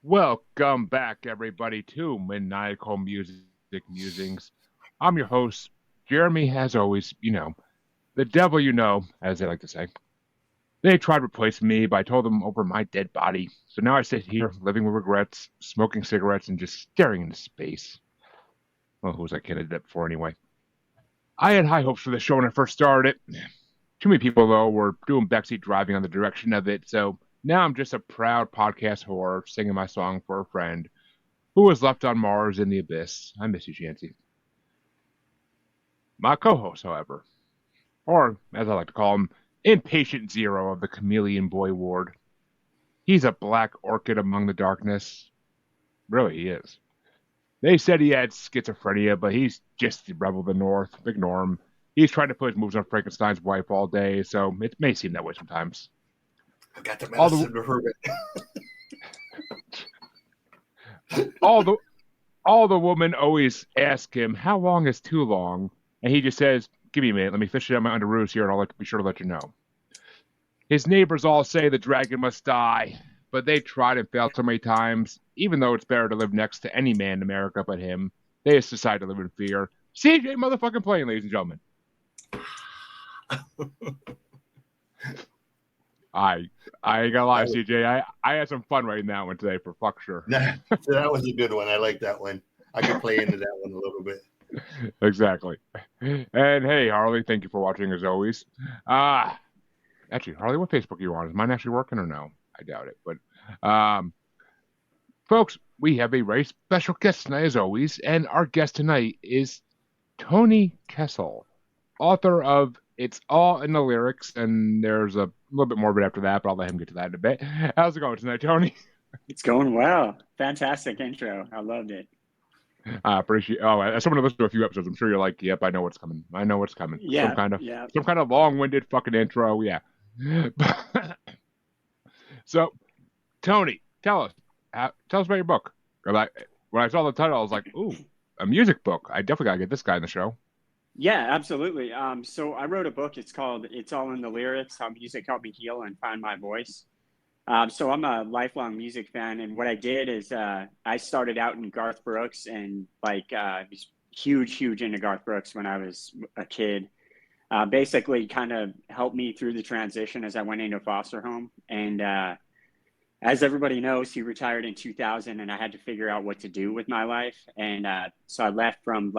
Welcome back, everybody, to Maniacal Music Musings. I'm your host, Jeremy, as always, the devil as they like to say. They tried to replace me, but I told them over my dead body. So now I sit here, living with regrets, smoking cigarettes, and just staring into space. Well, who was I kidding that for anyway? I had high hopes for the show when I first started it. Too many people, though, were doing backseat driving on the direction of it, so now I'm just a proud podcast whore singing my song for a friend who was left on Mars in the abyss. I miss you, Chancy. My co-host, however, or as I like to call him, Impatient Zero of the Chameleon Boy Ward. He's a black orchid among the darkness. Really, he is. They said he had schizophrenia, but he's just the rebel of the North. Ignore him. He's trying to put his moves on Frankenstein's wife all day, so it may seem that way sometimes. I got the medicine to prove it. all the women always ask him, how long is too long? And he just says, give me a minute, let me fish it out my underoos here, and I'll be sure to let you know. His neighbors all say the dragon must die, but they tried and failed so many times. Even though it's better to live next to any man in America but him, they just decide to live in fear. CJ motherfucking Plain, ladies and gentlemen. I ain't gonna lie, CJ. I had some fun writing that one today for fuck sure. That was a good one. I like that one. I can play into that one a little bit. Exactly. And hey, Harley, thank you for watching as always. Actually, Harley, what Facebook are you on? Is mine actually working or no? I doubt it. But folks, we have a very special guest tonight as always, and our guest tonight is Tony Kessel, author of It's All in the Lyrics, and there's a little bit more of it after that, but I'll let him get to that in a bit. How's it going tonight, Tony? It's going well. Fantastic intro. I loved it. I appreciate. Oh, as someone who listened to a few episodes, I'm sure you're like, "Yep, I know what's coming. I know what's coming." Yeah, some kind of long-winded fucking intro. Yeah. So, Tony, tell us about your book. When I saw the title, I was like, "Ooh, a music book. I definitely gotta get this guy in the show." Yeah, absolutely. So I wrote a book. It's called "It's All in the Lyrics: How Music Helped Me Heal and Find My Voice." So I'm a lifelong music fan, and what I did is I started out in Garth Brooks and was huge into Garth Brooks when I was a kid. Basically, kind of helped me through the transition as I went into foster home. And as everybody knows, he retired in 2000, and I had to figure out what to do with my life. And so I left from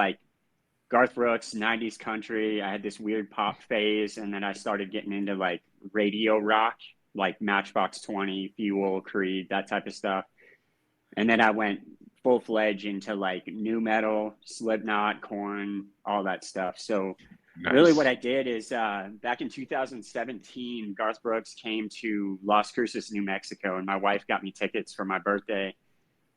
Garth Brooks, 90s country. I had this weird pop phase, and then I started getting into radio rock, like Matchbox 20, Fuel, Creed, that type of stuff. And then I went full-fledged into new metal, Slipknot, Korn, all that stuff. So nice. Really what I did is back in 2017, Garth Brooks came to Las Cruces, New Mexico, and my wife got me tickets for my birthday.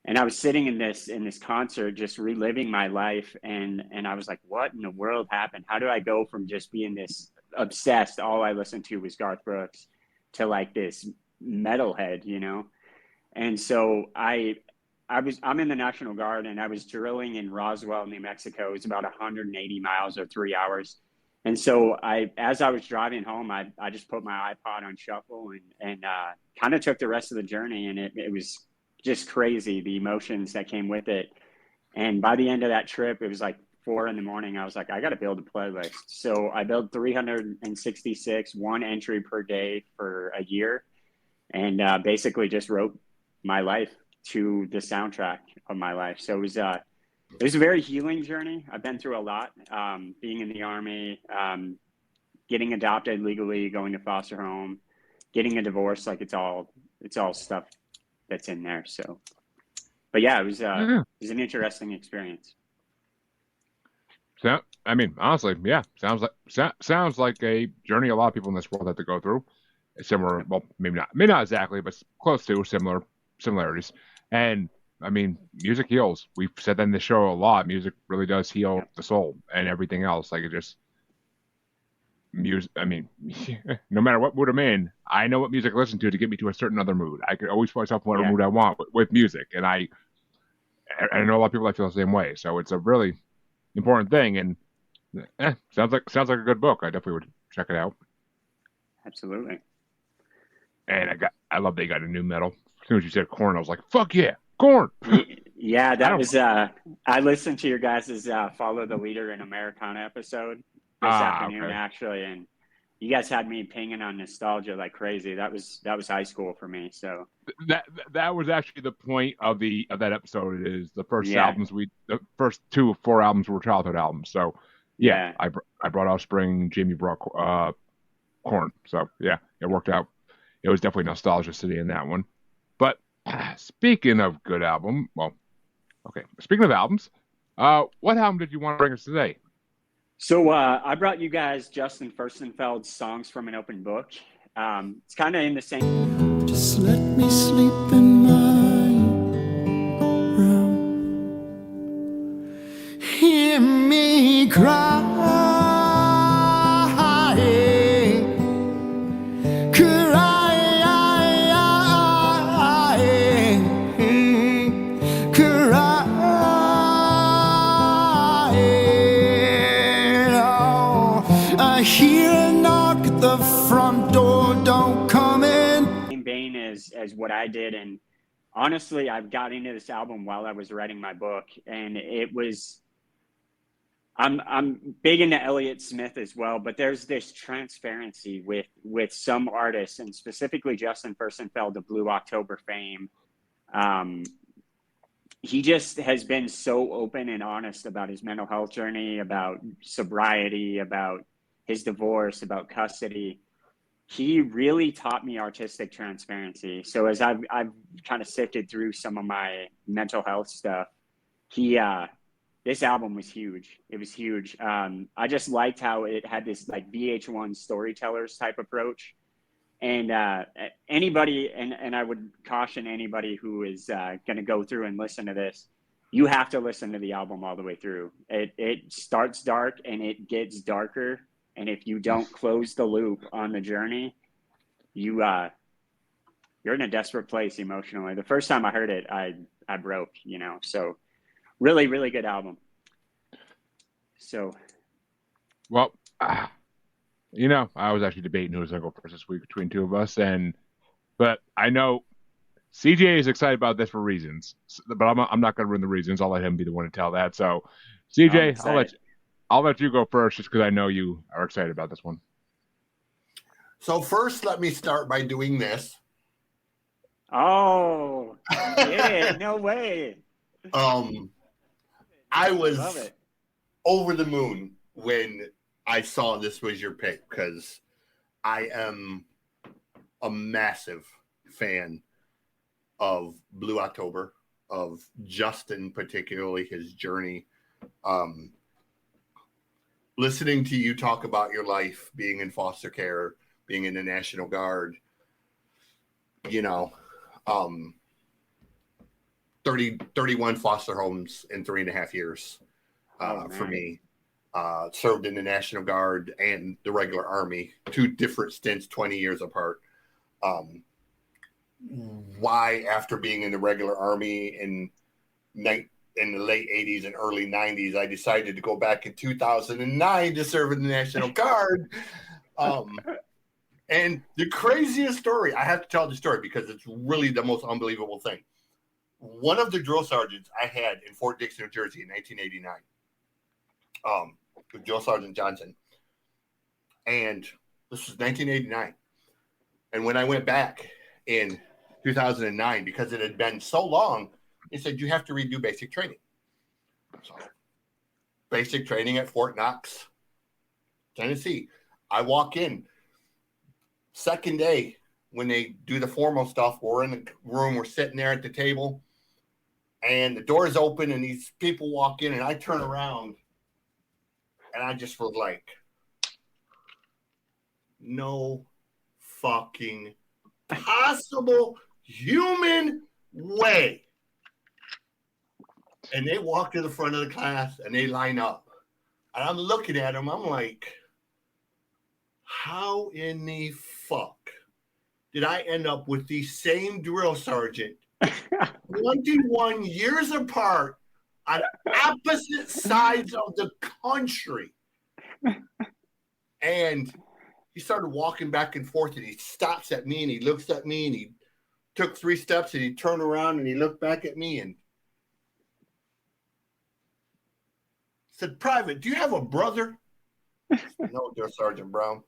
And I was sitting in this concert, just reliving my life. And I was like, what in the world happened? How do I go from just being this obsessed, all I listened to was Garth Brooks, to this metalhead, And so I'm in the National Guard, and I was drilling in Roswell, New Mexico. It was about 180 miles or 3 hours. And so as I was driving home, I just put my iPod on shuffle and kind of took the rest of the journey. And it was just crazy, the emotions that came with it. And by the end of that trip, it was 4 a.m. I was like, I got to build a playlist. So I built 366, one entry per day for a year, and basically just wrote my life to the soundtrack of my life. So it was a very healing journey. I've been through a lot, being in the Army, getting adopted legally, going to foster home, getting a divorce. It's all stuff that's in there. So, but yeah, it was an interesting experience. So, I mean, honestly, yeah, sounds like a journey a lot of people in this world have to go through. Similar, well, maybe not exactly, but close to similarities. And I mean, music heals. We've said that in the show a lot. Music really does heal the soul and everything else. Music. I mean, no matter what mood I'm in, I know what music to listen to get me to a certain other mood. I can always put myself in whatever mood I want with music, and I know a lot of people that feel the same way. So it's a really important thing, and sounds like a good book. I definitely would check it out. Absolutely. And I love that you got a new metal. As soon as you said Korn, I was like, fuck yeah, Corn. Yeah, that was I listened to your guys' Follow the Leader in Americana episode this afternoon, Okay. actually, and you guys had me pinging on nostalgia like crazy. That was high school for me. So that was actually the point of that episode. Is the first Yeah. the first 2 of 4 albums were childhood albums. So yeah, Yeah. I brought Offspring, Jamie brought Corn. So yeah, it worked out. It was definitely nostalgia city in that one. But speaking of good album, well, okay. Speaking of albums, what album did you want to bring us today? So I brought you guys Justin Furstenfeld's Songs from an Open Book. It's kind of in the same. Just let me sleep in my room. Hear me crying, I hear a knock at the front door, don't come in. Same vein as what I did, and honestly, I've got into this album while I was writing my book, and it was. I'm big into Elliott Smith as well, but there's this transparency with some artists, and specifically Justin Furstenfeld of Blue October fame. He just has been so open and honest about his mental health journey, about sobriety, about his divorce, about custody. He really taught me artistic transparency. So as I've kind of sifted through some of my mental health stuff, this album was huge. It was huge. I just liked how it had this like VH1 storytellers type approach. And anybody, and I would caution anybody who is going to go through and listen to this, you have to listen to the album all the way through. It starts dark and it gets darker. And if you don't close the loop on the journey, you're in a desperate place emotionally. The first time I heard it, I broke, so really, really good album. So. Well, I was actually debating who was going to go first this week between 2 of us, but I know CJ is excited about this for reasons, but I'm not going to ruin the reasons. I'll let him be the one to tell that. So, CJ, I'll let you go first, just because I know you are excited about this one. So first, let me start by doing this. Oh, yeah, no way. I was over the moon when I saw this was your pick, because I am a massive fan of Blue October, of Justin, particularly his journey. Listening to you talk about your life, being in foster care, being in the National Guard, 31 foster homes in 3.5 years for me. Served in the National Guard and the regular Army, 2 different stints, 20 years apart. Why, after being in the regular Army in the late 80s and early 90s, I decided to go back in 2009 to serve in the National Guard. And the craziest story, I have to tell the story because it's really the most unbelievable thing. One of the drill sergeants I had in Fort Dix, New Jersey in 1989, Drill Sergeant Johnson. And this was 1989. And when I went back in 2009, because it had been so long, he said, you have to redo basic training. So, basic training at Fort Knox, Tennessee. I walk in. Second day, when they do the formal stuff, we're in the room, we're sitting there at the table, and the door is open, and these people walk in, and I turn around, and I just was like, no fucking possible human way. And they walk to the front of the class and they line up. And I'm looking at them. I'm like, how in the fuck did I end up with the same drill sergeant 21 years apart on opposite sides of the country? And he started walking back and forth, and he stops at me and he looks at me and he took 3 steps and he turned around and he looked back at me and said, "Private, do you have a brother?" I said, "No, dear Sergeant Brown."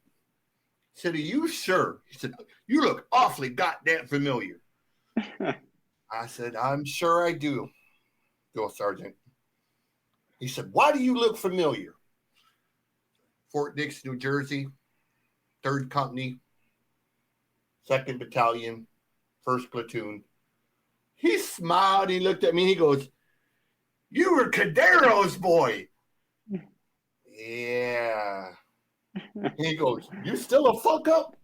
He said, "Are you sure?" He said, "You look awfully goddamn familiar." I said, "I'm sure I do, Drill Sergeant." He said, "Why do you look familiar?" Fort Dix, New Jersey, 3rd Company, 2nd Battalion, 1st Platoon. He smiled. He looked at me. He goes, "You were Cadero's boy." Yeah. He goes, "You still a fuck up?"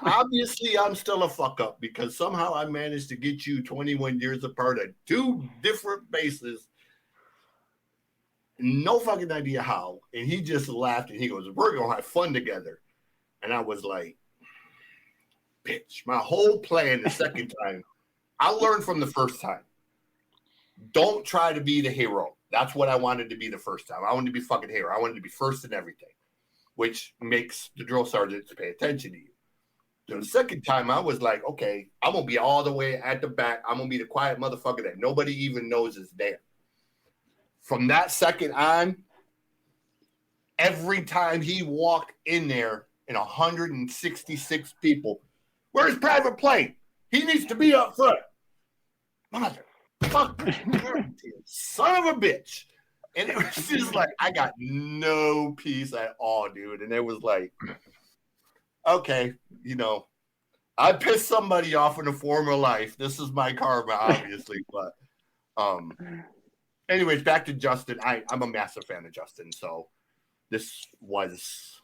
Obviously, I'm still a fuck up because somehow I managed to get you 21 years apart at 2 different bases. No fucking idea how. And he just laughed and he goes, "We're going to have fun together." And I was like, bitch, my whole plan the second time, I learned from the first time. Don't try to be the hero. That's what I wanted to be the first time. I wanted to be fucking hero. I wanted to be first in everything, which makes the drill sergeants pay attention to you. So the second time, I was like, okay, I'm going to be all the way at the back. I'm going to be the quiet motherfucker that nobody even knows is there. From that second on, every time he walked in there in 166 people, "Where's Private Plane? He needs to be up front." Motherfucker, son of a bitch. And it was just like, I got no peace at all, dude. And it was like, okay, I pissed somebody off in a former life. This is my karma, obviously. But anyways, back to Justin. I'm a massive fan of Justin. So this was,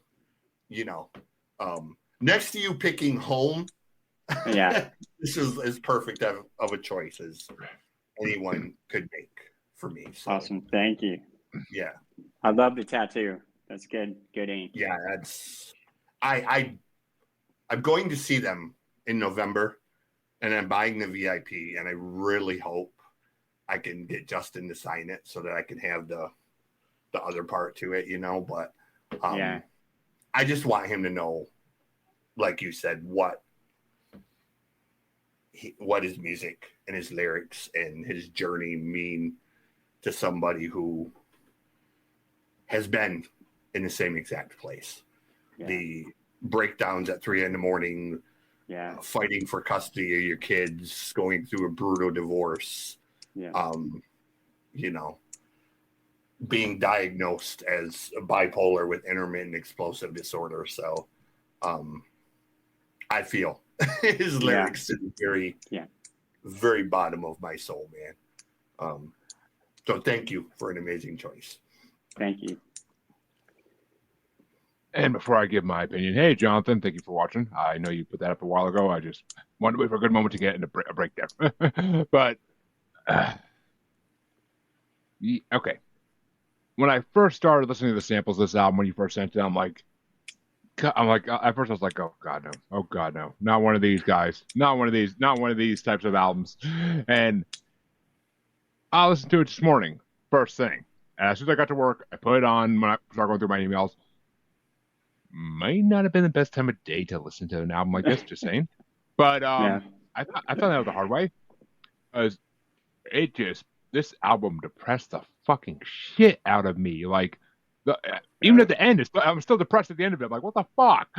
next to you picking home. Yeah. This is perfect of a choice as anyone could make for me. So, Awesome. Thank you. Yeah. I love the tattoo. That's good. Good ink. Yeah, that's I'm going to see them in November and I'm buying the VIP and I really hope I can get Justin to sign it so that I can have the other part to it, but yeah. I just want him to know, like you said, what his music and his lyrics and his journey mean to somebody who has been in the same exact place. Yeah. The breakdowns at 3 a.m, fighting for custody of your kids, going through a brutal divorce, being diagnosed as bipolar with intermittent explosive disorder. So I feel his lyrics to the very, very bottom of my soul, man. So thank you for an amazing choice. Thank you. And before I give my opinion, hey, Jonathan, thank you for watching. I know you put that up a while ago. I just wanted to wait for a good moment to get in a breakdown. But, okay. When I first started listening to the samples of this album, when you first sent it, at first I was like, oh God, no. Oh God, no. Not one of these guys. Not one of these types of albums. And I listened to it this morning, first thing. And as soon as I got to work, I put it on when I started going through my emails. Might not have been the best time of day to listen to an album like this, just saying. But I found that out the hard way. Because this album depressed the fucking shit out of me. Like, even at the end, I'm still depressed at the end of it. I'm like, what the fuck?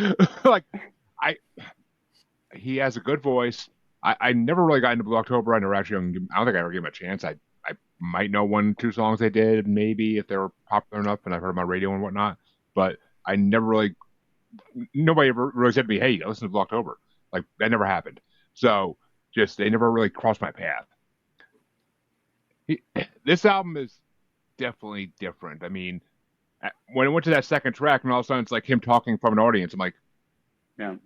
He has a good voice. I never really got into Blue October. I don't think I ever gave him a chance. I might know 1-2 songs they did, maybe if they were popular enough and I've heard them on radio and whatnot. But I never really, nobody ever really said to me, hey, listen to Blue October. Like, that never happened. So, they never really crossed my path. This album is definitely different. I mean, when it went to that second track and all of a sudden it's like him talking from an audience, I'm like, did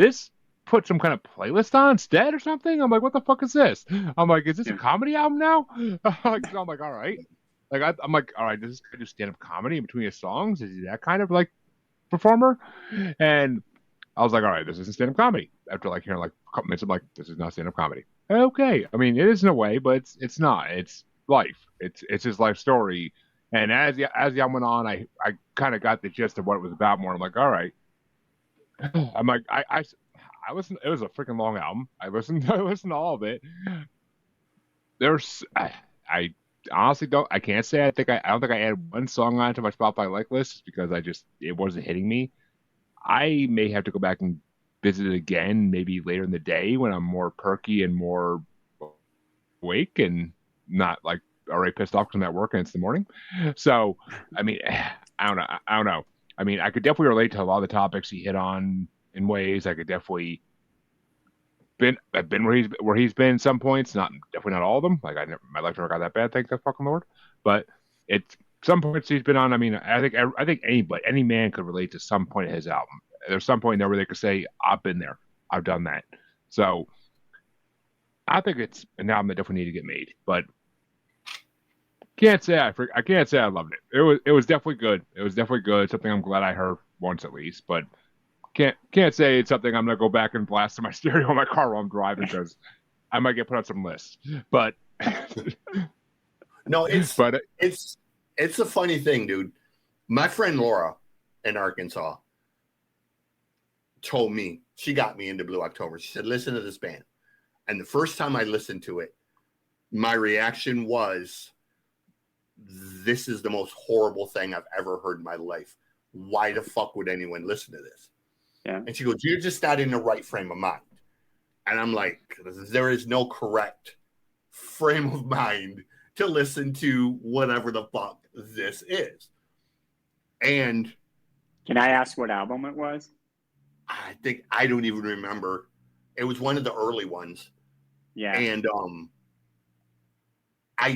this put some kind of playlist on instead or something? I'm like, what the fuck is this? I'm like, is this a comedy album now? I'm like, all right. I'm like, all right, does this guy do stand-up comedy in between his songs? Is he that kind of like performer? And I was like, all right, this isn't stand-up comedy. After like hearing like a couple minutes, I'm like, this is not stand-up comedy. Okay, I mean, it is in a way, but it's not. It's life. It's his life story. And as the album went on, I kind of got the gist of what it was about more. I'm like, all right. I'm like, I I listened. It was a freaking long album. I listened to all of it. I honestly don't. I can't say. I don't think I added one song onto my Spotify like list because it wasn't hitting me. I may have to go back and visit it again, maybe later in the day when I'm more perky and more awake and not like already pissed off because I'm at work and it's the morning. So, I mean, I don't know. I don't know. I mean, I could definitely relate to a lot of the topics he hit on in ways. I could definitely I've been where he's been some points, not definitely not all of them. Like my life never got that bad, thank the fucking Lord. But it's some points he's been on. I mean, I think any man could relate to some point of his album. There's some point there where they could say, "I've been there, I've done that." So I think it's an album that definitely need to get made. But I can't say I loved it. It was definitely good. It was definitely good. Something I'm glad I heard once at least. But can't say it's something I'm gonna go back and blast in my stereo in my car while I'm driving because I might get put on some lists. But no, it's a funny thing, dude. My friend Laura in Arkansas told me, she got me into Blue October. She said, "Listen to this band." And the first time I listened to it, my reaction was, "This is the most horrible thing I've ever heard in my life. Why the fuck would anyone listen to this?" Yeah. And she goes, "You're just not in the right frame of mind." And I'm like, there is no correct frame of mind to listen to whatever the fuck this is. And can I ask what album it was? I don't even remember. It was one of the early ones. Yeah. And I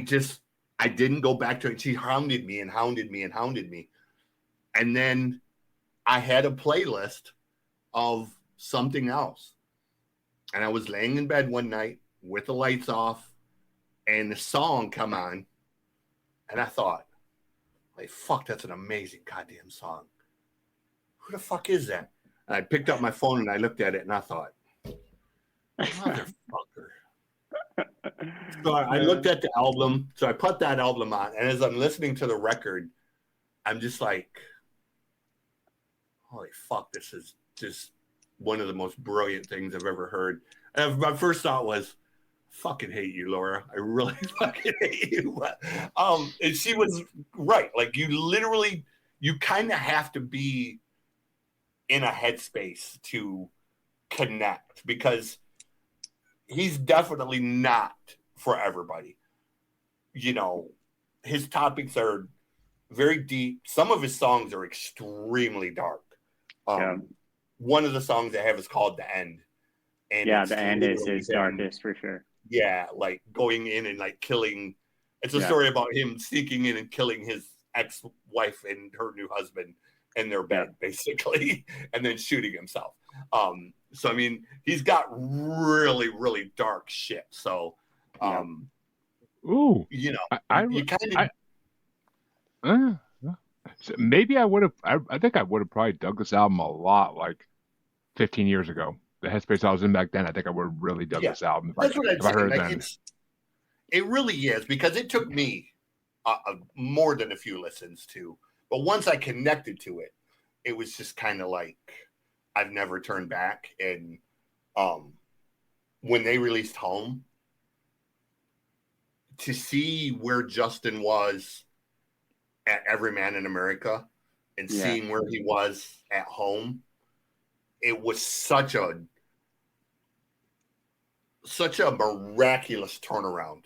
didn't go back to it. She hounded me and hounded me and hounded me. And then I had a playlist of something else. And I was laying in bed one night with the lights off and the song come on. And I thought, like, fuck, that's an amazing goddamn song. Who the fuck is that? And I picked up my phone and I looked at it and I thought, motherfucker. So I looked at the album. So I put that album on. And as I'm listening to the record, I'm just like, holy fuck, this is just one of the most brilliant things I've ever heard. And my first thought was, fucking hate you, Laura. I really fucking hate you. And she was right. Like, you kind of have to be in a headspace to connect because he's definitely not for everybody. You know, his topics are very deep. Some of his songs are extremely dark. One of the songs I have is called The End. And yeah, The End is his darkest for sure. Yeah, like going in and like killing. It's a story about him sneaking in and killing his ex-wife and her new husband in their bed, basically, and then shooting himself. So I mean, he's got really, really dark shit. So, ooh, you know, you kind of. So maybe I would have. I think I would have probably dug this album a lot, like 15 years ago. The headspace I was in back then, I think I would have really dug this album. That's what I'd say. Heard like then. It really is because it took me more than a few listens to, but once I connected to it, it was just kind of like I've never turned back. And when they released Home, to see where Justin was at Every Man in America and seeing where he was at Home, it was such a miraculous turnaround,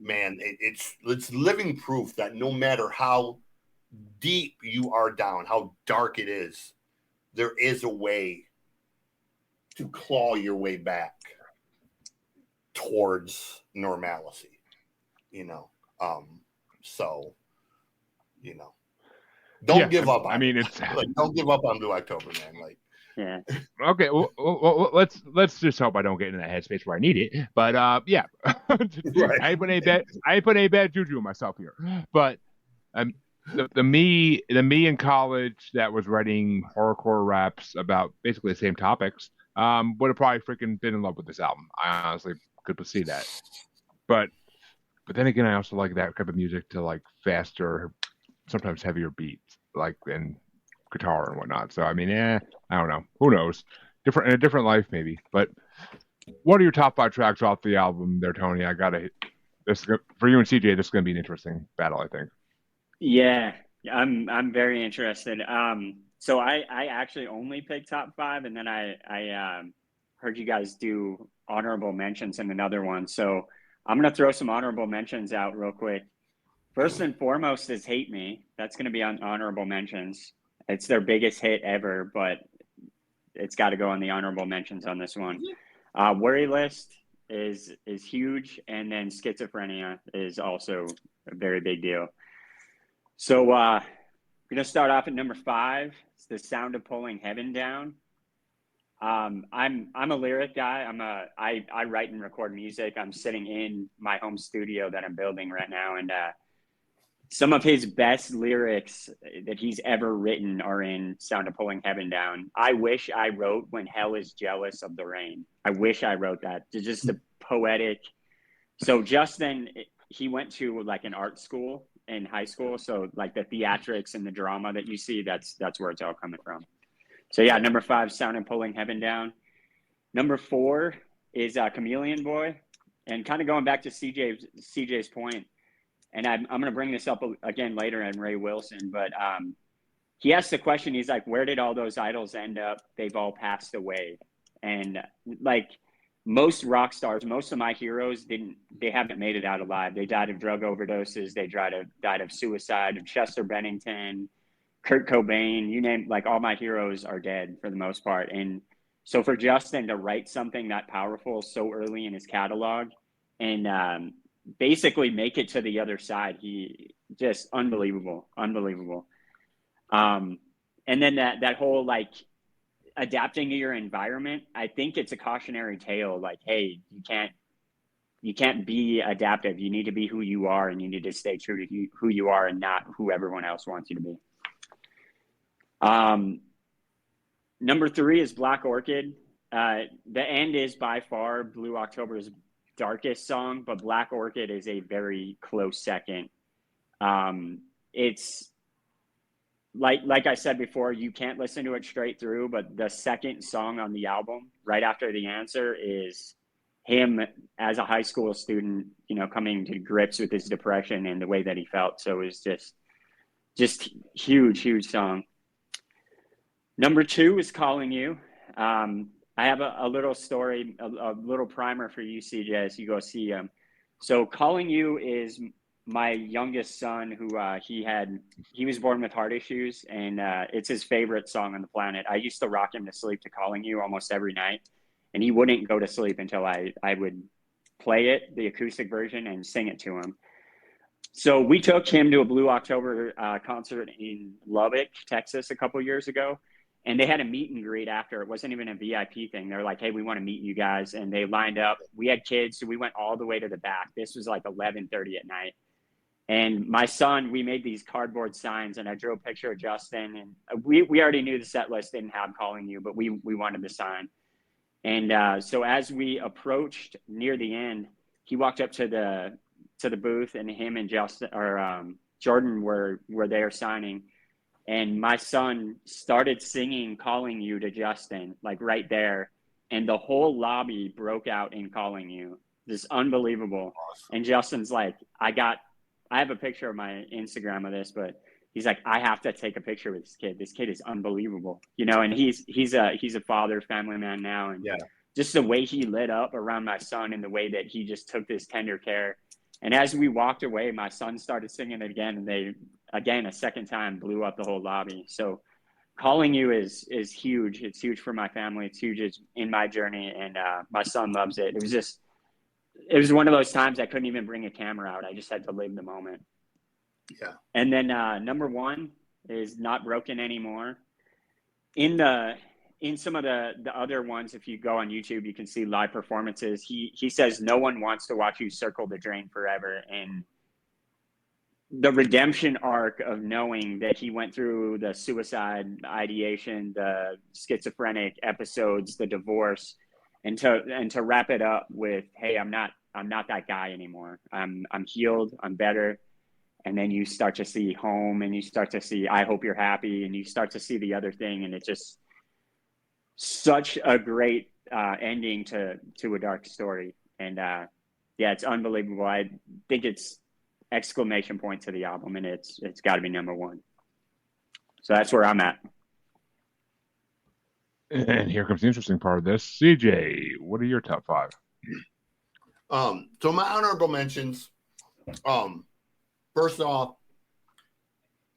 man. It's living proof that no matter how deep you are down, how dark it is, there is a way to claw your way back towards normalcy, you know. So, you know, don't give up on I mean, it's like, don't give up on Blue October, man. Like, yeah. Okay, well, let's just hope I don't get in that headspace where I need it. But yeah, Right. I ain't put any bad juju on myself here. But the me in college that was writing horrorcore raps about basically the same topics would have probably freaking been in love with this album. I honestly could see that. But then again, I also like that type of music to like faster, sometimes heavier beats, like and guitar and whatnot. So I mean, I don't know. Who knows? in a different life maybe. But what are your top 5 tracks off the album there, Tony? I gotta this for you and CJ. This is gonna be an interesting battle, I think. Yeah, I'm very interested. So I actually only picked top 5, and then I heard you guys do honorable mentions in another one. So I'm gonna throw some honorable mentions out real quick. First and foremost is "Hate Me." That's gonna be on honorable mentions. It's their biggest hit ever, but it's got to go on the honorable mentions on this one. Worry List is huge, and then Schizophrenia is also a very big deal. So we're gonna start off at number 5. It's "The Sound of Pulling Heaven Down." I'm a lyric guy. I write and record music. I'm sitting in my home studio that I'm building right now, and some of his best lyrics that he's ever written are in "Sound of Pulling Heaven Down." I wish I wrote "When Hell is Jealous of the Rain." I wish I wrote that. It's just a poetic. So Justin, he went to like an art school in high school. So like the theatrics and the drama that you see, that's where it's all coming from. So yeah, number 5, "Sound of Pulling Heaven Down." Number 4 is "Chameleon Boy." And kind of going back to CJ's point, and I'm going to bring this up again later in Ray Wilson, but he asked the question, he's like, where did all those idols end up? They've all passed away. And like most rock stars, most of my heroes they haven't made it out alive. They died of drug overdoses. They died of suicide. Chester Bennington, Kurt Cobain, you name, like all my heroes are dead for the most part. And so for Justin to write something that powerful so early in his catalog and basically make it to the other side, he just unbelievable. And then that whole like adapting to your environment, I think it's a cautionary tale. Like, hey, you can't be adaptive. You need to be who you are, and you need to stay true to who you are and not who everyone else wants you to be. Number 3 is "Black Orchid." The End is by far Blue October's darkest song, but "Black Orchid" is a very close second. It's like I said before, you can't listen to it straight through, but the second song on the album, right after "The Answer," is him as a high school student, coming to grips with his depression and the way that he felt. So it was just huge song. Number 2 is "Calling You." I have a little story, a little primer for you, CJ, as you go see him. So "Calling You" is my youngest son, who he was born with heart issues, and it's his favorite song on the planet. I used to rock him to sleep to "Calling You" almost every night, and he wouldn't go to sleep until I would play it, the acoustic version, and sing it to him. So we took him to a Blue October concert in Lubbock, Texas, a couple years ago. And they had a meet and greet after. It wasn't even a VIP thing. They're like, hey, we want to meet you guys. And they lined up. We had kids, so we went all the way to the back. This was like 11:30 at night. And my son, we made these cardboard signs, and I drew a picture of Justin. And we already knew the set list didn't have "Calling You," but we wanted the sign. And so as we approached near the end, he walked up to the booth, and him and Justin or Jordan were there signing. And my son started singing "Calling You" to Justin, like right there. And the whole lobby broke out in "Calling You." This unbelievable. Awesome. And Justin's like, I have a picture of my Instagram of this, but he's like, I have to take a picture with this kid. This kid is unbelievable, and he's a father, family man now. And just the way he lit up around my son and the way that he just took this tender care. And as we walked away, my son started singing it again, and they, again, a second time, blew up the whole lobby. So "Calling You" is huge. It's huge for my family. It's huge in my journey, and my son loves it. It was one of those times I couldn't even bring a camera out. I just had to live the moment. Yeah. And then number 1 is "Not Broken Anymore." In some of the other ones, if you go on YouTube, you can see live performances. He says, no one wants to watch you circle the drain forever. And the redemption arc of knowing that he went through the suicide ideation, the schizophrenic episodes, the divorce, and to wrap it up with, hey, I'm not that guy anymore. I'm healed. I'm better. And then you start to see Home, and you start to see I Hope You're Happy, and you start to see the other thing. And it just such a great ending to a dark story. And yeah, it's unbelievable. I think it's exclamation point to the album, and it's got to be number one. So that's where I'm at. And here comes the interesting part of this. CJ, what are your top 5? So my honorable mentions, first off,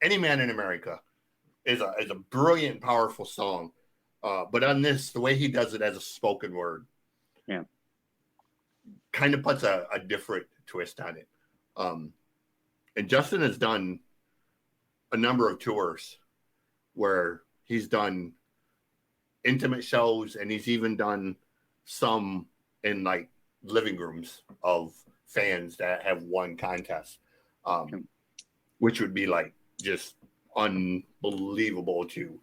Any Man in America is a brilliant, powerful song. But on this, the way he does it as a spoken word, yeah, kind of puts a different twist on it. And Justin has done a number of tours where he's done intimate shows, and he's even done some in like living rooms of fans that have won contests, which would be like just unbelievable to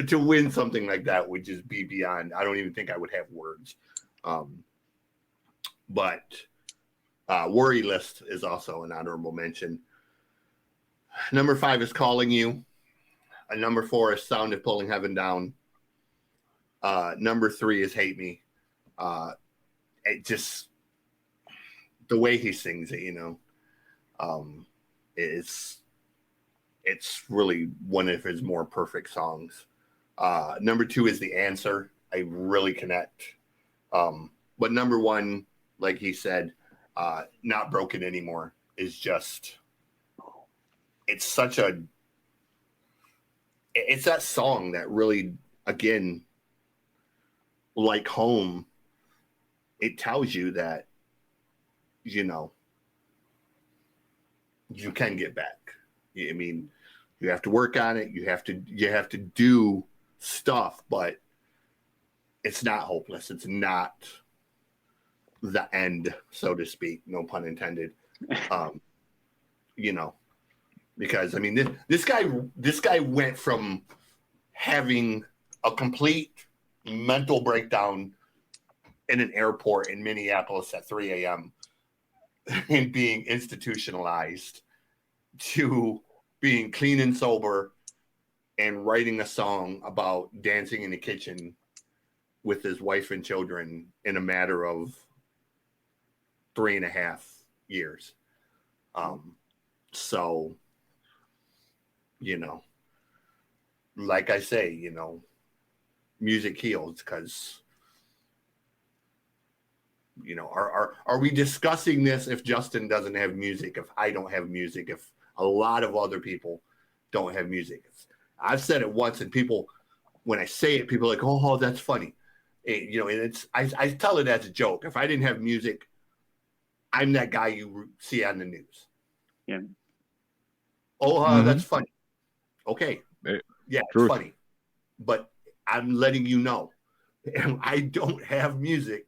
to win something like that would just be beyond. I don't even think I would have words. But Worry List is also an honorable mention. Number 5 is Calling You. Number 4 is Sound of Pulling Heaven Down. Number 3 is Hate Me. It just, the way he sings it, it's really one of his more perfect songs. Number 2 is The Answer. I really connect. But number 1, like he said, Not Broken Anymore is just, it's that song that really, again, like Home, it tells you that, you can get back. I mean, you have to work on it. You have to do stuff, but it's not hopeless. It's not the end, so to speak. No pun intended. Because I mean, this guy went from having a complete mental breakdown in an airport in Minneapolis at 3 a.m. and being institutionalized to being clean and sober and writing a song about dancing in the kitchen with his wife and children in a matter of 3.5 years. So, like I say, music heals because, are we discussing this if Justin doesn't have music, if I don't have music, if a lot of other people don't have music? I've said it once, and people, when I say it, people are like, oh, that's funny. And I tell it as a joke. If I didn't have music, I'm that guy you see on the news. Yeah. Oh, that's funny. Okay. Yeah, Truth. It's funny. But I'm letting you know, if I don't have music,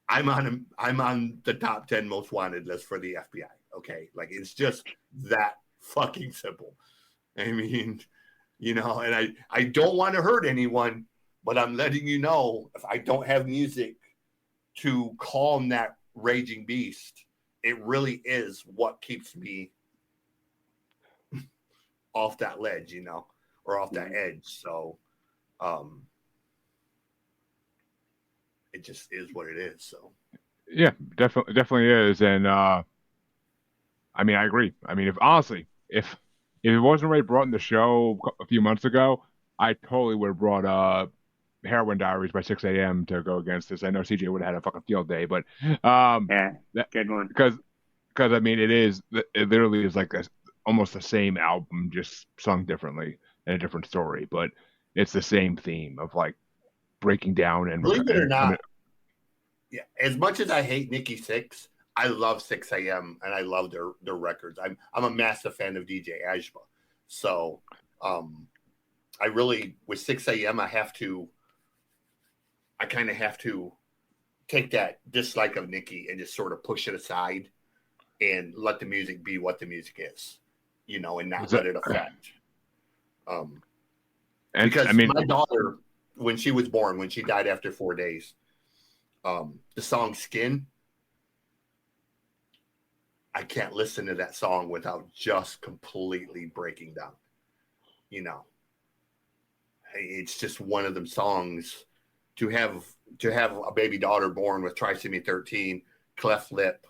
I'm on the top 10 most wanted list for the FBI. Okay. Like, it's just that fucking simple. I mean, and I don't want to hurt anyone, but I'm letting you know, if I don't have music to calm that raging beast, it really is what keeps me off that ledge, or off that edge. So, it just is what it is. So, Yeah, definitely is. And I mean, I agree. I mean, if it wasn't already brought in the show a few months ago, I totally would have brought Heroin Diaries by 6 a.m. to go against this. I know CJ would have had a fucking field day, but Yeah, good one. because I mean, it literally is like almost the same album, just sung differently and a different story, but it's the same theme of like breaking down and believe it or not, yeah. As much as I hate Nikki Sixx, I love 6 a.m. and I love their records. I'm a massive fan of DJ Ajba, so I really, with 6 a.m. I kind of have to take that dislike of Nikki and just sort of push it aside and let the music be what the music is, and not let it affect. Because my daughter, when she was born, when she died after 4 days, the song Skin, I can't listen to that song without just completely breaking down, it's just one of them songs to have a baby daughter born with trisomy 13, cleft lip,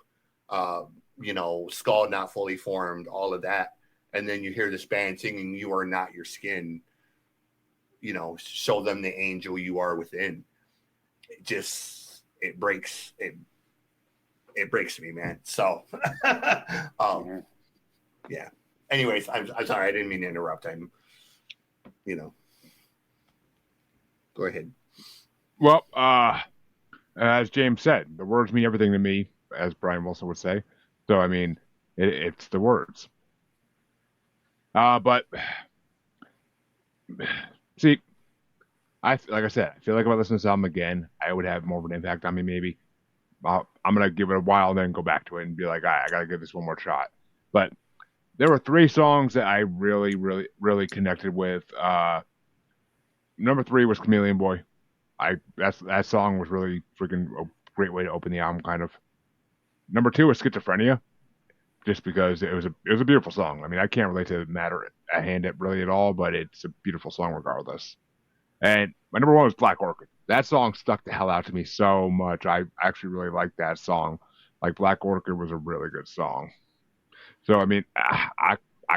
skull not fully formed, all of that. And then you hear this band singing, "You are not your skin," show them the angel you are within. It breaks me, man. So, yeah. Anyways, I'm sorry. I didn't mean to interrupt. Go ahead. Well, as James said, the words mean everything to me, as Brian Wilson would say. So, I mean, it's the words. But see, like I said, I feel like if I listen to this album again, I would have more of an impact on me. Maybe I'm gonna give it a while, then go back to it and be like, I gotta give this one more shot. But there were 3 songs that I really, really, really connected with. Number 3 was Chameleon Boy. That song was really freaking a great way to open the album, kind of. Number 2 was Schizophrenia, just because it was a beautiful song. I mean, I can't relate to the matter at hand really at all, but it's a beautiful song regardless. And my number 1 was Black Orchid. That song stuck the hell out to me so much. I actually really liked that song. Like, Black Orchid was a really good song. So, I mean, I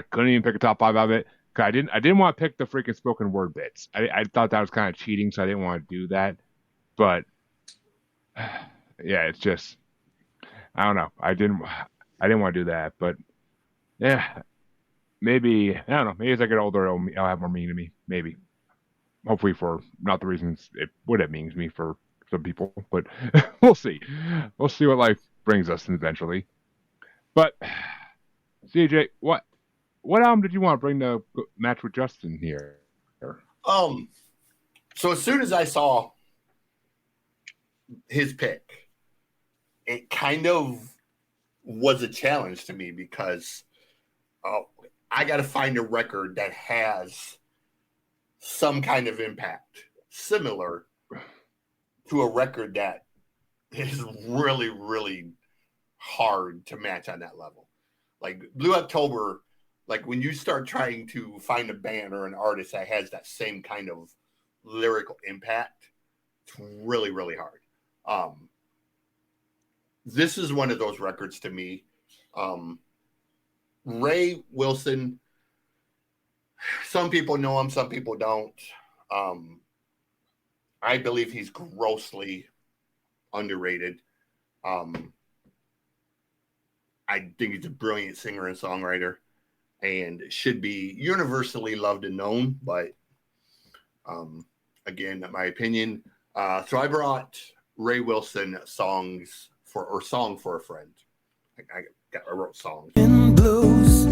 couldn't even pick a top 5 of it. Cause I didn't want to pick the freaking spoken word bits. I thought that was kind of cheating, so I didn't want to do that. But yeah, it's just, I don't know. I didn't want to do that. But yeah, maybe, I don't know. Maybe as I get older, it'll have more meaning to me. Maybe. Hopefully for not the reasons it would have meaning to me for some people. But we'll see. We'll see what life brings us eventually. But CJ, what album did you want to bring to match with Justin here? So as soon as I saw his pick, it kind of was a challenge to me because I got to find a record that has some kind of impact similar to a record that is really, really hard to match on that level. Like Blue October, like when you start trying to find a band or an artist that has that same kind of lyrical impact, it's really, really hard. This is one of those records to me. Ray Wilson, some people know him, some people don't. I believe he's grossly underrated. I think he's a brilliant singer and songwriter and should be universally loved and known. But again, my opinion. So I brought Ray Wilson Song for a Friend. I wrote songs. In blues,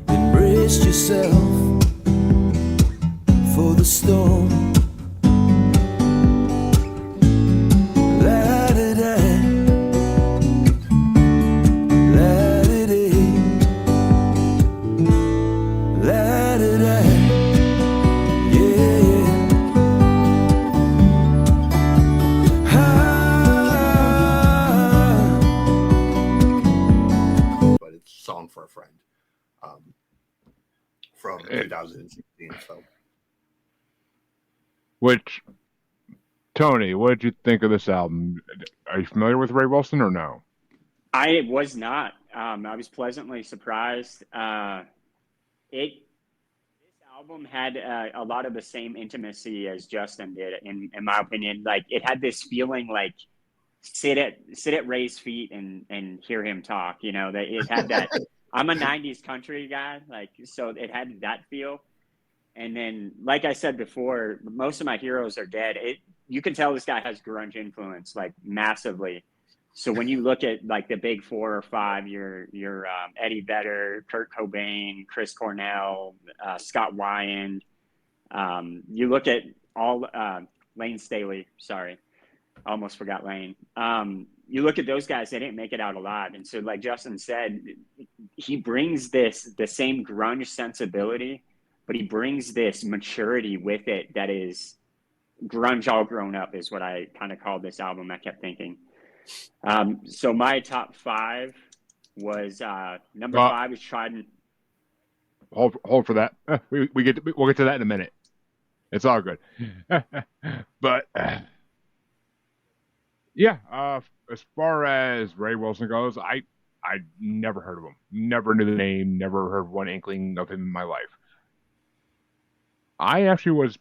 embrace yourself for the storm. For a Friend from 2016. So, which, Tony, what did you think of this album? Are you familiar with Ray Wilson or no? I was not. I was pleasantly surprised. This album had a lot of the same intimacy as Justin did, in my opinion. Like, it had this feeling like sit at Ray's feet and hear him talk. You know, that it had that. I'm a 90s country guy, like, so it had that feel. And then, like I said before, most of my heroes are dead. You can tell this guy has grunge influence, like, massively. So when you look at like the big 4 or 5, your Eddie Vedder, Kurt Cobain, Chris Cornell, Scott Weiland, you look at all Lane Staley. Sorry, almost forgot Lane. You look at those guys; they didn't make it out alive. And so, like Justin said, he brings the same grunge sensibility, but he brings this maturity with it that is grunge all grown up. Is what I kind of called this album. I kept thinking. So my top 5 was number 5 is Trident. Hold for that. We'll get to that in a minute. It's all good. But yeah, as far as Ray Wilson goes, I never heard of him. Never knew the name. Never heard one inkling of him in my life. I actually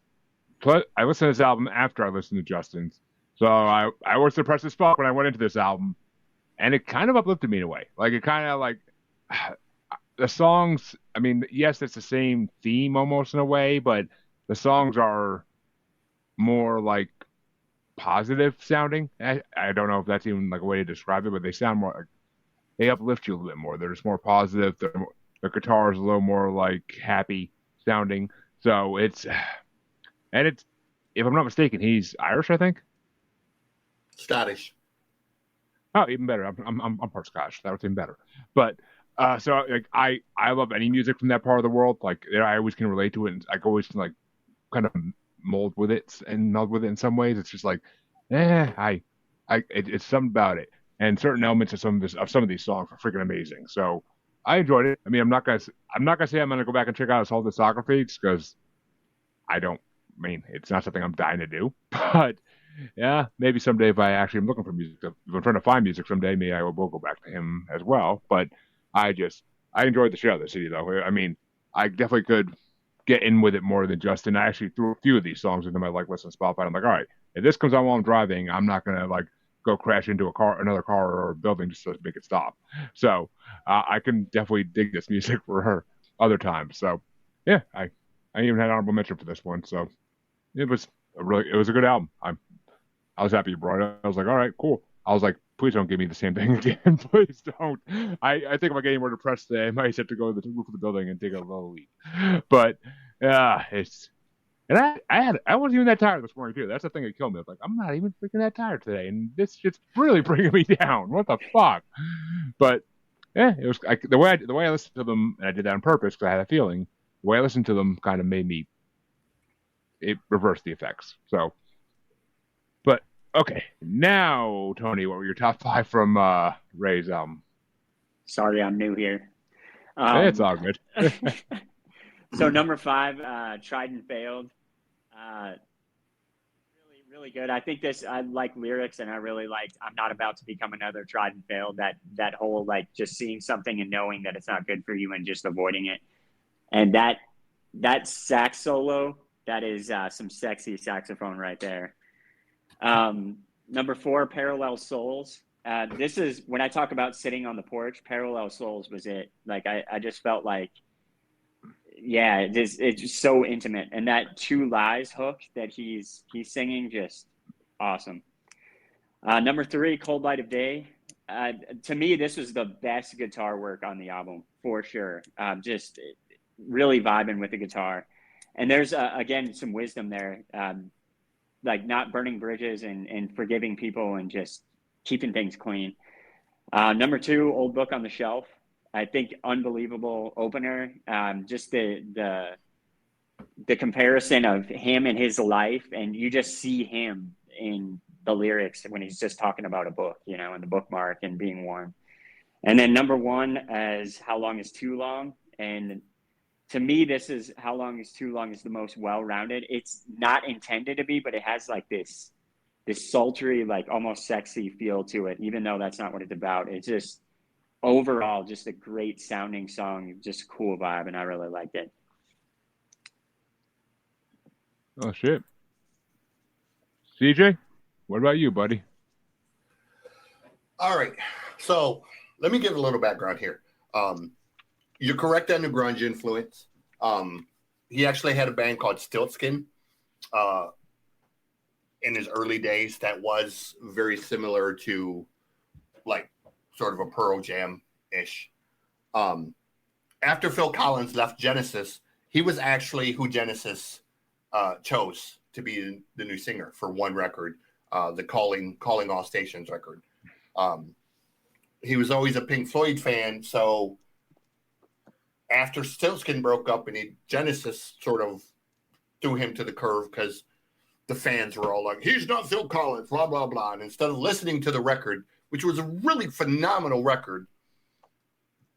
I listened to this album after I listened to Justin's, so I was depressed as fuck when I went into this album, and it kind of uplifted me in a way. Like it kind of like the songs. I mean, yes, it's the same theme almost in a way, but the songs are more like positive sounding. I don't know if that's even like a way to describe it, but they sound more. They uplift you a little bit more. They're just more positive. The guitar is a little more like happy sounding. So it's if I'm not mistaken, he's Irish, I think. Scottish. Oh, even better. I'm part Scottish. That was even better. But so like I love any music from that part of the world. Like I always can relate to it, and I always can like kind of mold with it and meld with it in some ways. It's just like, it's something about it, and certain elements of some of these songs are freaking amazing. So I enjoyed it. I mean, I'm not gonna say I'm gonna go back and check out his whole discography because I don't. I mean, it's not something I'm dying to do, but yeah, maybe someday if I actually am looking for music, if I'm trying to find music someday, maybe I will go back to him as well. But I enjoyed the shit out of the city though. I mean, I definitely could get in with it more than Justin. I actually threw a few of these songs into my like listen Spotify. I'm like, all right, if this comes on while I'm driving, I'm not gonna like go crash into another car or a building just to make it stop. So I can definitely dig this music for her other times. So yeah, I even had honorable mention for this one. So it was it was a good album. I was happy you brought it. I was like, all right, cool. I was like, please don't give me the same thing again. Please don't. I think if I get any more depressed today, I might have to go to the roof of the building and take a little leak. But it's and I wasn't even that tired this morning too. That's the thing that killed me. I was like, I'm not even freaking that tired today, and this just really bringing me down. What the fuck? But yeah, it was the way I listened to them, and I did that on purpose because I had a feeling. The way I listened to them kind of made me it reversed the effects. So, but okay, now Tony, what were your top 5 from Ray's album? Sorry, I'm new here. It's all good. So number 5, Tried and Failed. Really, really good. I think I like lyrics, and I really like I'm not about to become another Tried and Failed. That whole like just seeing something and knowing that it's not good for you and just avoiding it. And that sax solo, that is some sexy saxophone right there. Number 4, Parallel Souls. This is when I talk about sitting on the porch. Parallel Souls was it. Like I just felt like, yeah, it's just so intimate, and that Two Lies hook that he's singing, just awesome. Number 3, Cold Light of Day. To me, this was the best guitar work on the album for sure. Just really vibing with the guitar, and there's again some wisdom there. Like not burning bridges and forgiving people and just keeping things clean. Number 2, Old Book on the Shelf. I think unbelievable opener. Just the comparison of him and his life, and you just see him in the lyrics when he's just talking about a book, and the bookmark and being warm. And then number 1 as How Long Is Too Long. And to me, this is How Long Is Too Long is the most well-rounded. It's not intended to be, but it has like this sultry, like almost sexy feel to it, even though that's not what it's about. It's just overall just a great sounding song, just a cool vibe, and I really liked it. Oh shit. CJ, what about you, buddy? All right. So let me give a little background here. You're correct on the grunge influence. He actually had a band called Stiltskin in his early days that was very similar to like sort of a Pearl Jam-ish. After Phil Collins left Genesis, he was actually who Genesis chose to be the new singer for one record, the Calling All Stations record. He was always a Pink Floyd fan, so after Stiltskin broke up and Genesis sort of threw him to the curve because the fans were all like, he's not Phil Collins, blah, blah, blah. And instead of listening to the record, which was a really phenomenal record,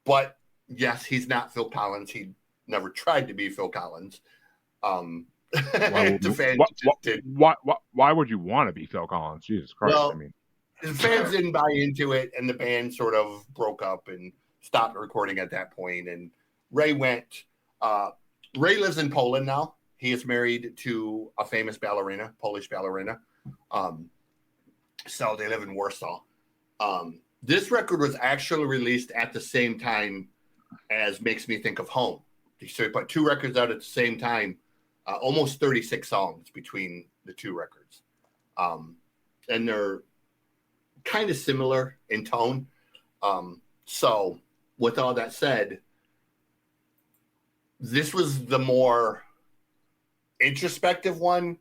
but yes, he's not Phil Collins. He never tried to be Phil Collins. The fans just did. Why would you want to be Phil Collins? Jesus Christ! Well, I mean, the fans didn't buy into it, and the band sort of broke up and stopped recording at that point. And Ray went. Ray lives in Poland now. He is married to a famous ballerina, Polish ballerina. So they live in Warsaw. This record was actually released at the same time as Makes Me Think of Home. So he put two records out at the same time, almost 36 songs between the two records. And they're kind of similar in tone. So with all that said, this was the more introspective one.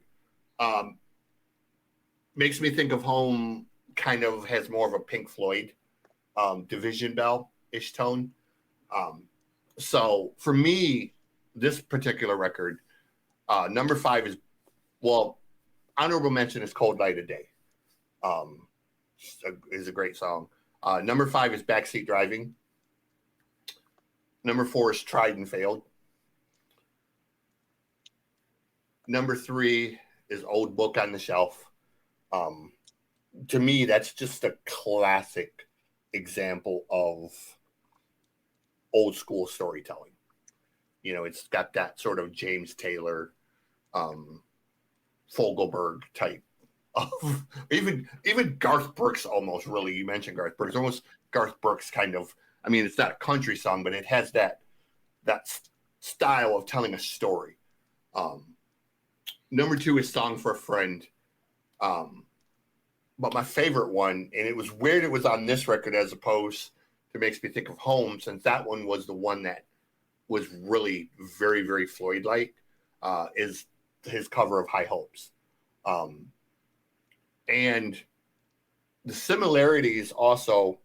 Makes Me Think of Home kind of has more of a Pink Floyd Division Bell-ish tone. So for me, this particular record, number 5 is, well, honorable mention is Cold Light of Day. Is a great song. Number 5 is Backseat Driving. Number 4 is Tried and Failed. Number 3 is Old Book on the Shelf. To me, that's just a classic example of old school storytelling. You know, it's got that sort of James Taylor, Fogelberg type of even Garth Brooks almost, really. You mentioned Garth Brooks, almost Garth Brooks kind of. I mean, it's not a country song, but it has that style of telling a story. Number 2 is Song for a Friend. But my favorite one, and it was weird it was on this record as opposed to Makes Me Think of Home, since that one was the one that was really very, very Floyd-like, is his cover of High Hopes. And the similarities also,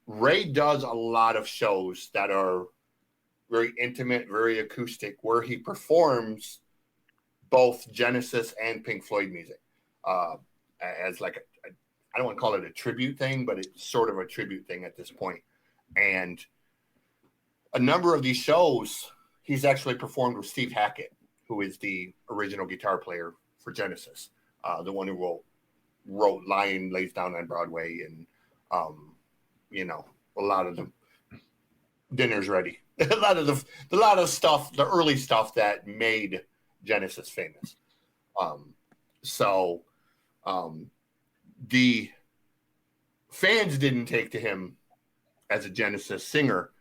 Ray does a lot of shows that are very intimate, very acoustic, where he performs both Genesis and Pink Floyd music as like I don't want to call it a tribute thing, but it's sort of a tribute thing at this point. And a number of these shows, he's actually performed with Steve Hackett, who is the original guitar player for Genesis, the one who wrote Lion Lays Down on Broadway and, you know, a lot of the Dinner's Ready. a lot of stuff, the early stuff that made Genesis famous. The fans didn't take to him as a Genesis singer,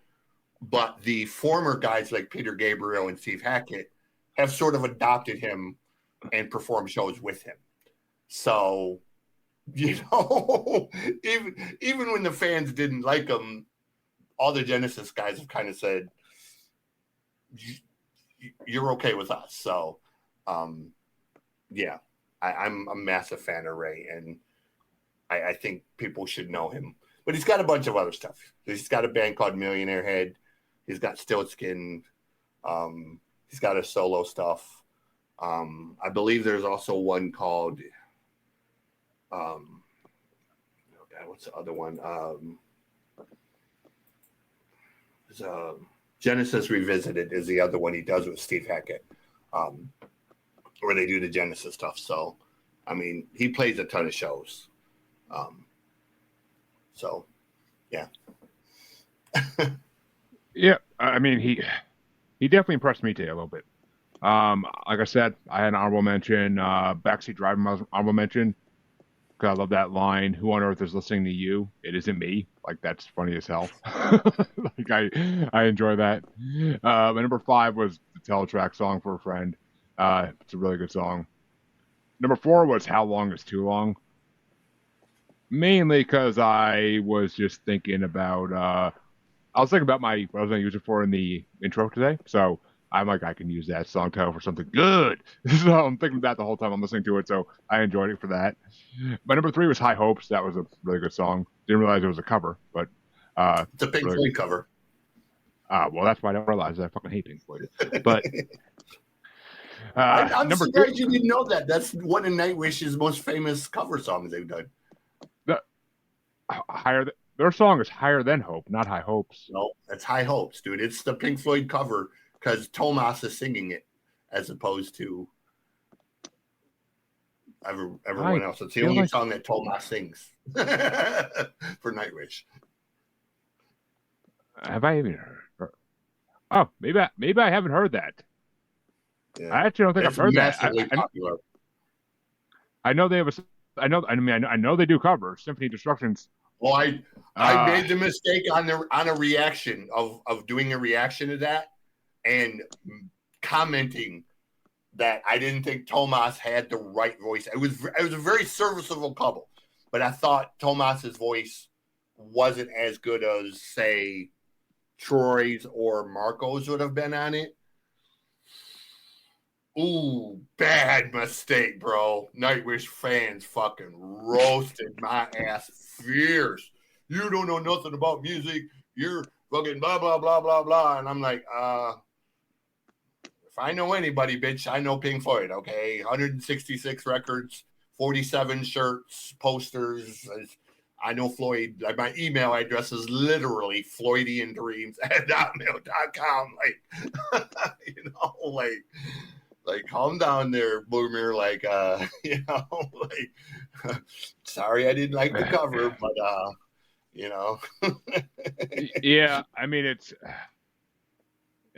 but the former guys like Peter Gabriel and Steve Hackett have sort of adopted him and performed shows with him. So, you know, even when the fans didn't like him, all the Genesis guys have kind of said, you're okay with us. So, yeah, I'm a massive fan of Ray, and I think people should know him. But he's got a bunch of other stuff. He's got a band called Millionaire Head. He's got Stiltskin. He's got a solo stuff. I believe there's also one called, what's the other one? Genesis Revisited is the other one he does with Steve Hackett, where they do the Genesis stuff. So, I mean, he plays a ton of shows. So, yeah. Yeah, I mean, he definitely impressed me today a little bit. Like I said, I had an honorable mention, Backseat Driving honorable mention, because I love that line, "Who on earth is listening to you? It isn't me." Like, that's funny as hell. Like, I enjoy that. My number 5 was the Teletrack Song for a Friend. It's a really good song. Number 4 was How Long Is Too Long. Mainly because I was just thinking about, what I was going to use it for in the intro today. So I'm like, I can use that song title for something good. So I'm thinking of that the whole time I'm listening to it. So I enjoyed it for that. My number 3 was High Hopes. That was a really good song. Didn't realize it was a cover, but it's a Pink Floyd cover. Well, that's why I don't realize that I fucking hate Pink Floyd. But I'm number surprised 2, you didn't know that. That's one of Nightwish's most famous cover songs they've done. Their song is Higher Than Hope, not High Hopes. No, that's High Hopes, dude. It's the Pink Floyd cover because Tomas is singing it as opposed to everyone else. It's the only song that Tomas sings for Nightwish. Have I even heard? Oh, maybe I haven't heard that. Yeah. I actually don't think I've heard that. Popular. I know they have I know they do covers. Symphony of Destruction's. Well, I made the mistake on a reaction of doing a reaction to that and commenting that I didn't think Tomas had the right voice. It was a very serviceable couple, but I thought Tomas's voice wasn't as good as, say, Troy's or Marko's would have been on it. Ooh, bad mistake, bro. Nightwish fans fucking roasted my ass fierce. You don't know nothing about music. You're fucking blah, blah, blah, blah, blah. And I'm like, if I know anybody, bitch, I know Pink Floyd, okay? 166 records, 47 shirts, posters. I know Floyd. My email address is literally floydiandreams@hotmail.com. Like, calm down there, Boomer. Sorry I didn't like the cover, but, Yeah, I mean, it's...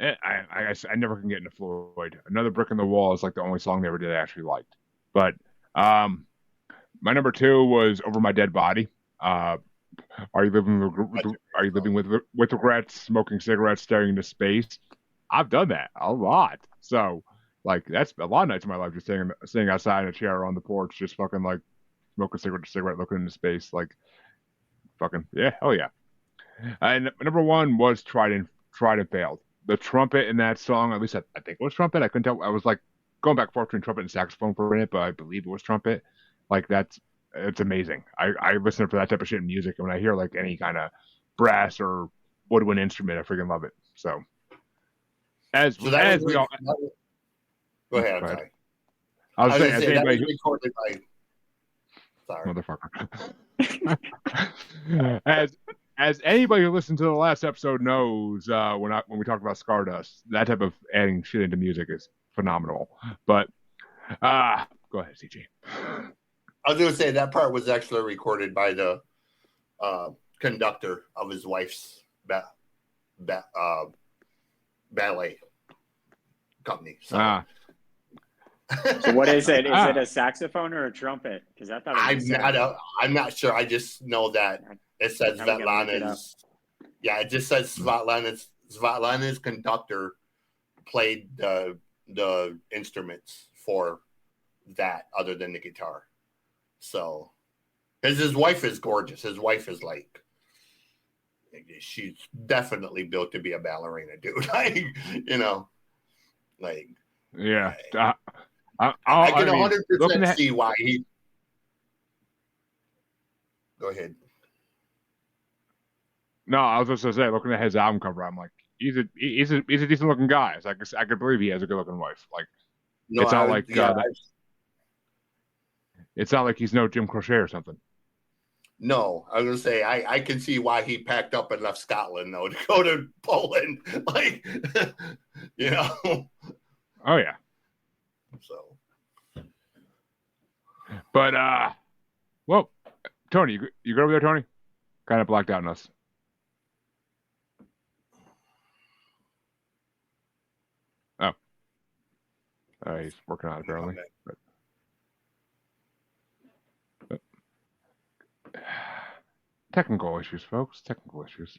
I never can get into Floyd. Another Brick in the Wall is like the only song they ever did I actually liked. But my number 2 was Over My Dead Body. Are you living with regrets, smoking cigarettes, staring into space? I've done that a lot. So like that's a lot of nights in my life just sitting outside in a chair on the porch, just fucking like smoking cigarette, looking into space, like fucking yeah, hell yeah. And number 1 was Tried and Failed. The trumpet in that song, at least I think it was trumpet. I couldn't tell. I was like going back and forth between trumpet and saxophone for a minute, but I believe it was trumpet. Like it's amazing. I listen for that type of shit in music, and when I hear like any kind of brass or woodwind instrument, I freaking love it. So Go ahead. I'm sorry. I was saying, that was recorded by. Sorry. As anybody who listened to the last episode knows, when we talked about Stardust, that type of adding shit into music is phenomenal. But go ahead, CG. I was going to say that part was actually recorded by the conductor of his wife's ballet company. So. So what is it? Is it a saxophone or a trumpet? Because I thought I'm not sure. I just know that it says Svetlana's. Yeah, it just says Svetlana's conductor played the instruments for that, other than the guitar. So, because his wife is gorgeous. His wife is like, she's definitely built to be a ballerina, dude. Yeah. I can 100% see why he. Go ahead. No, I was just gonna say, looking at his album cover, I'm like, he's a decent looking guy. So I could believe he has a good looking wife. Like, no, it's not it's not like he's no Jim Crochet or something. No, I was gonna say I can see why he packed up and left Scotland though to go to Poland. Like, Oh yeah. So. But well, Tony, you go over there, Tony? Kind of blacked out on us. Oh. He's working on it apparently. But technical issues, folks. Technical issues.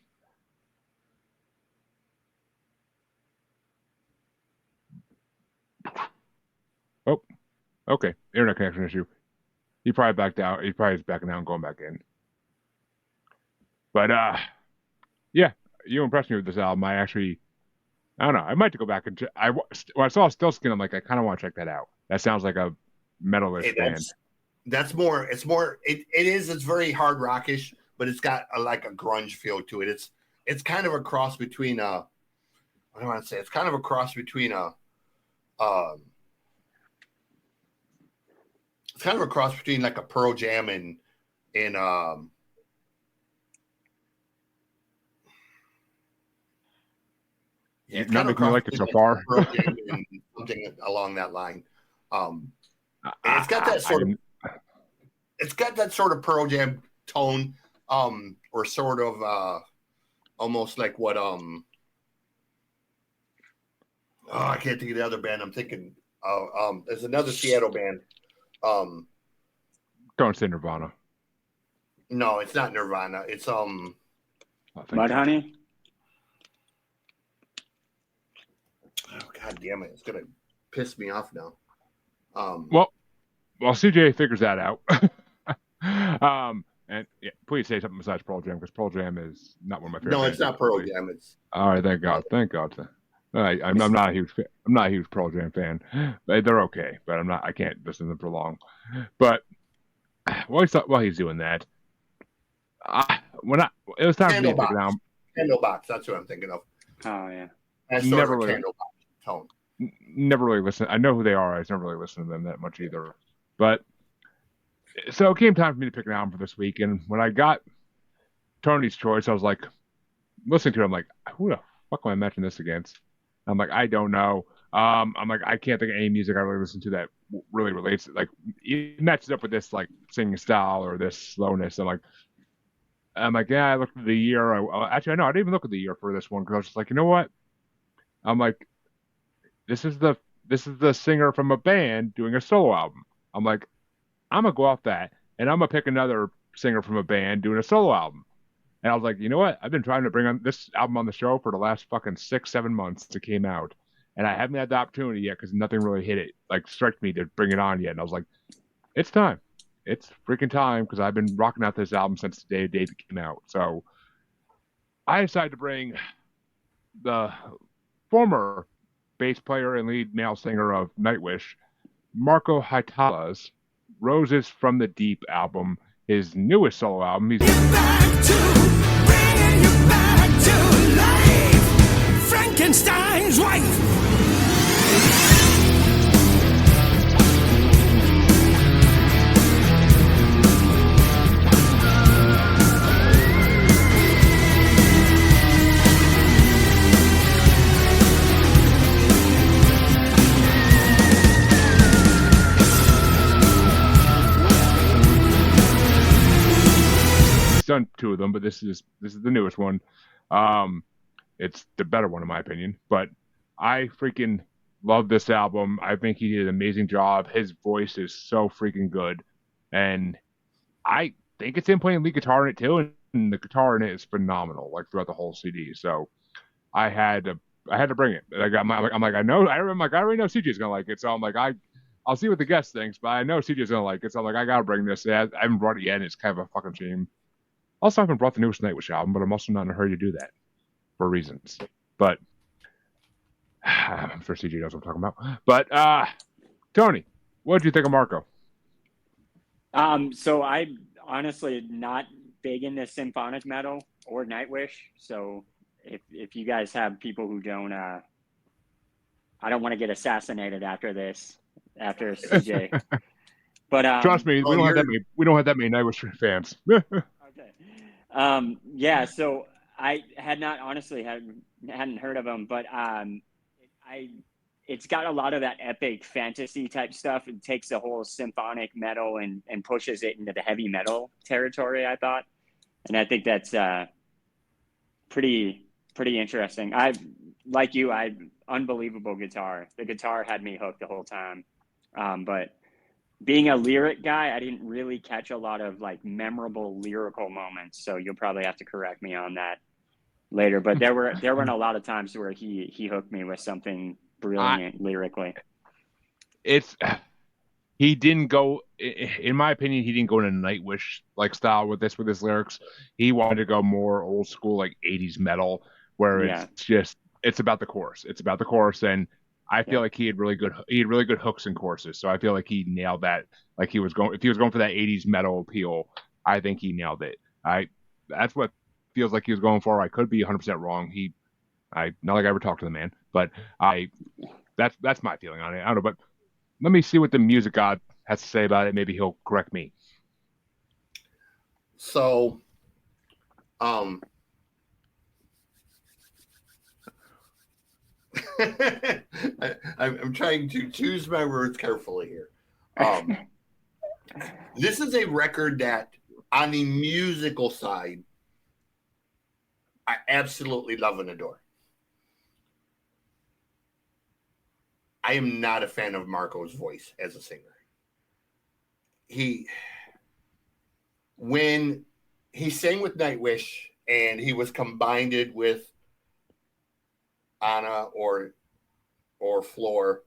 Oh, okay. Internet connection issue. He probably backed out. He probably is backing out and going back in. But yeah, you impressed me with this album. I don't know. I might have to go back and when I saw Stillskin, I'm like, I kind of want to check that out. That sounds like a metalish band. That's more. It's more. It's very hard rockish, but it's got like a grunge feel to it. It's kind of a cross between what do I want to say? It's kind of a cross between it's kind of a cross between like a Pearl Jam and not making me like it so far. Something along that line. It's got that sort of Pearl Jam tone, or sort of almost like what I can't think of the other band I'm thinking of. There's another Seattle band. Don't say Nirvana. No, it's not Nirvana. It's Mudhoney. Oh, God damn it! It's gonna piss me off now. Well, CJ figures that out. And yeah, please say something besides Pearl Jam, because Pearl Jam is not one of my favorite. No, it's not Pearl Jam. It's all right. Thank God. Thank God. I'm not a huge fan. I'm not a huge Pearl Jam fan. They're okay, but I'm not. I can't listen to them for long. But while he's doing that, it was time for me to pick it down. Candlebox. That's what I'm thinking of. Oh yeah. That's sort of Candlebox tone. Never really listen. I know who they are. I just never really listened to them that much either. But so it came time for me to pick an album for this week, and when I got Tony's choice, I was like, listening to it, I'm like, who the fuck am I matching this against? I'm like, I don't know. I'm like, I can't think of any music I really listen to that really relates. Like, it matches up with this like singing style or this slowness. I'm like, yeah. I looked at the year. Actually, no, I didn't even look at the year for this one because I was just like, you know what? I'm like, this is the singer from a band doing a solo album. I'm like, I'm gonna go off that, and I'm gonna pick another singer from a band doing a solo album. And I was like, you know what? I've been trying to bring on this album on the show for the last fucking 6-7 months it came out, and I haven't had the opportunity yet because nothing really hit it, like struck me to bring it on yet. And I was like, it's time. It's freaking time, because I've been rocking out this album since the day it came out. So I decided to bring the former bass player and lead male singer of Nightwish, Marko Hietala's Roses from the Deep album, his newest solo album. He's Back to bringing you back to life, Frankenstein's wife. done 2 of them, but this is the newest one. It's the better one in my opinion. But I freaking love this album. I think he did an amazing job. His voice is so freaking good, and I think it's him playing lead guitar in it too. And the guitar in it is phenomenal, like throughout the whole CD. So I had to bring it. I already know CJ's gonna like it. So I'm like, I'll see what the guest thinks, but I know CJ's gonna like it. So I'm like, I gotta bring this. I haven't brought it yet, and it's kind of a fucking shame. Also, I haven't brought the newest Nightwish album, but I'm also not in a hurry to do that for reasons. But I'm sure CJ knows what I'm talking about. But Tony, what did you think of Marko? So I'm honestly not big into symphonic metal or Nightwish. So if you guys have people who don't, I don't want to get assassinated after CJ. But trust me, we don't have that many Nightwish fans. Okay. Yeah. So I hadn't heard of them, but it's got a lot of that epic fantasy type stuff. It takes the whole symphonic metal and pushes it into the heavy metal territory, I thought. And I think that's pretty interesting. Like you, unbelievable guitar. The guitar had me hooked the whole time. But being a lyric guy, I didn't really catch a lot of like memorable lyrical moments. So you'll probably have to correct me on that later. But there were a lot of times where he hooked me with something brilliant lyrically. He didn't go, in my opinion, he didn't go in a Nightwish like style with his lyrics. He wanted to go more old school, like 80s metal, where it's about the chorus. It's about the chorus, and I feel like he had really good hooks and choruses. So I feel like he nailed that. Like if he was going for that 80s metal appeal, I think he nailed it. That's what feels like he was going for. I could be 100% wrong. Not like I ever talked to the man, but that's my feeling on it. I don't know, but let me see what the music god has to say about it. Maybe he'll correct me. So, I'm trying to choose my words carefully here. Um, this is a record that, on the musical side, I absolutely love and adore. I am not a fan of Marko's voice as a singer. When he sang with Nightwish and he was combined with Anna or Floor,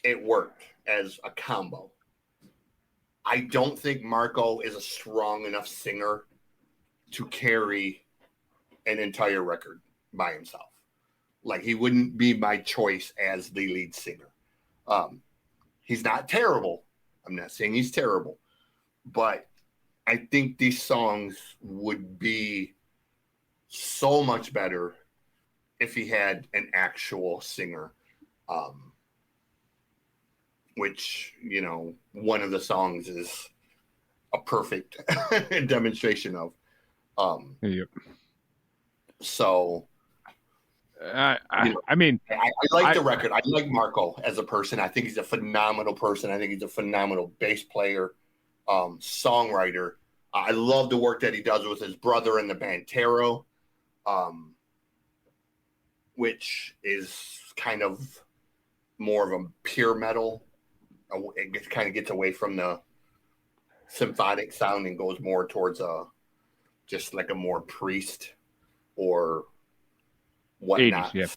it worked as a combo. I don't think Marko is a strong enough singer to carry an entire record by himself. Like, he wouldn't be my choice as the lead singer. He's not terrible. I'm not saying he's terrible, but I think these songs would be so much better if he had an actual singer, which, you know, one of the songs is a perfect demonstration of. Yep. So, I mean, I like the record. I like Marko as a person. I think he's a phenomenal person. I think he's a phenomenal bass player, songwriter. I love the work that he does with his brother in the band Tarot, which is kind of more of a pure metal. It kind of gets away from the symphonic sound and goes more towards just like a more Priest or whatnot. 80s,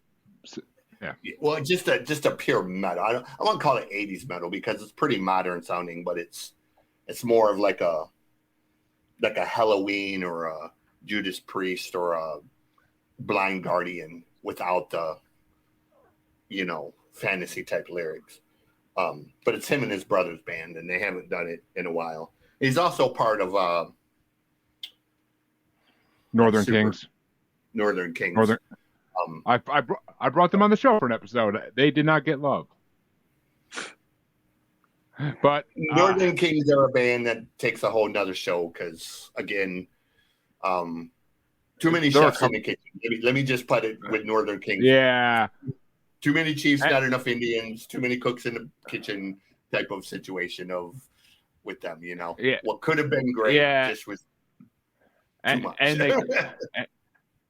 yeah. Well, just a pure metal. I won't call it 80s metal because it's pretty modern sounding, but it's more of like a Halloween or a Judas Priest or a Blind Guardian without the, you know, fantasy type lyrics. But it's him and his brother's band, and they haven't done it in a while. He's also part of Northern Kings. Northern Kings. I brought them on the show for an episode. They did not get love. But Northern Kings are a band that takes a whole nother show because, again, too many chefs in the kitchen. Let me just put it with Northern Kings. Yeah. Too many chiefs, not enough Indians, too many cooks in the kitchen type of situation with them, you know. Yeah. What could have been great just was too much.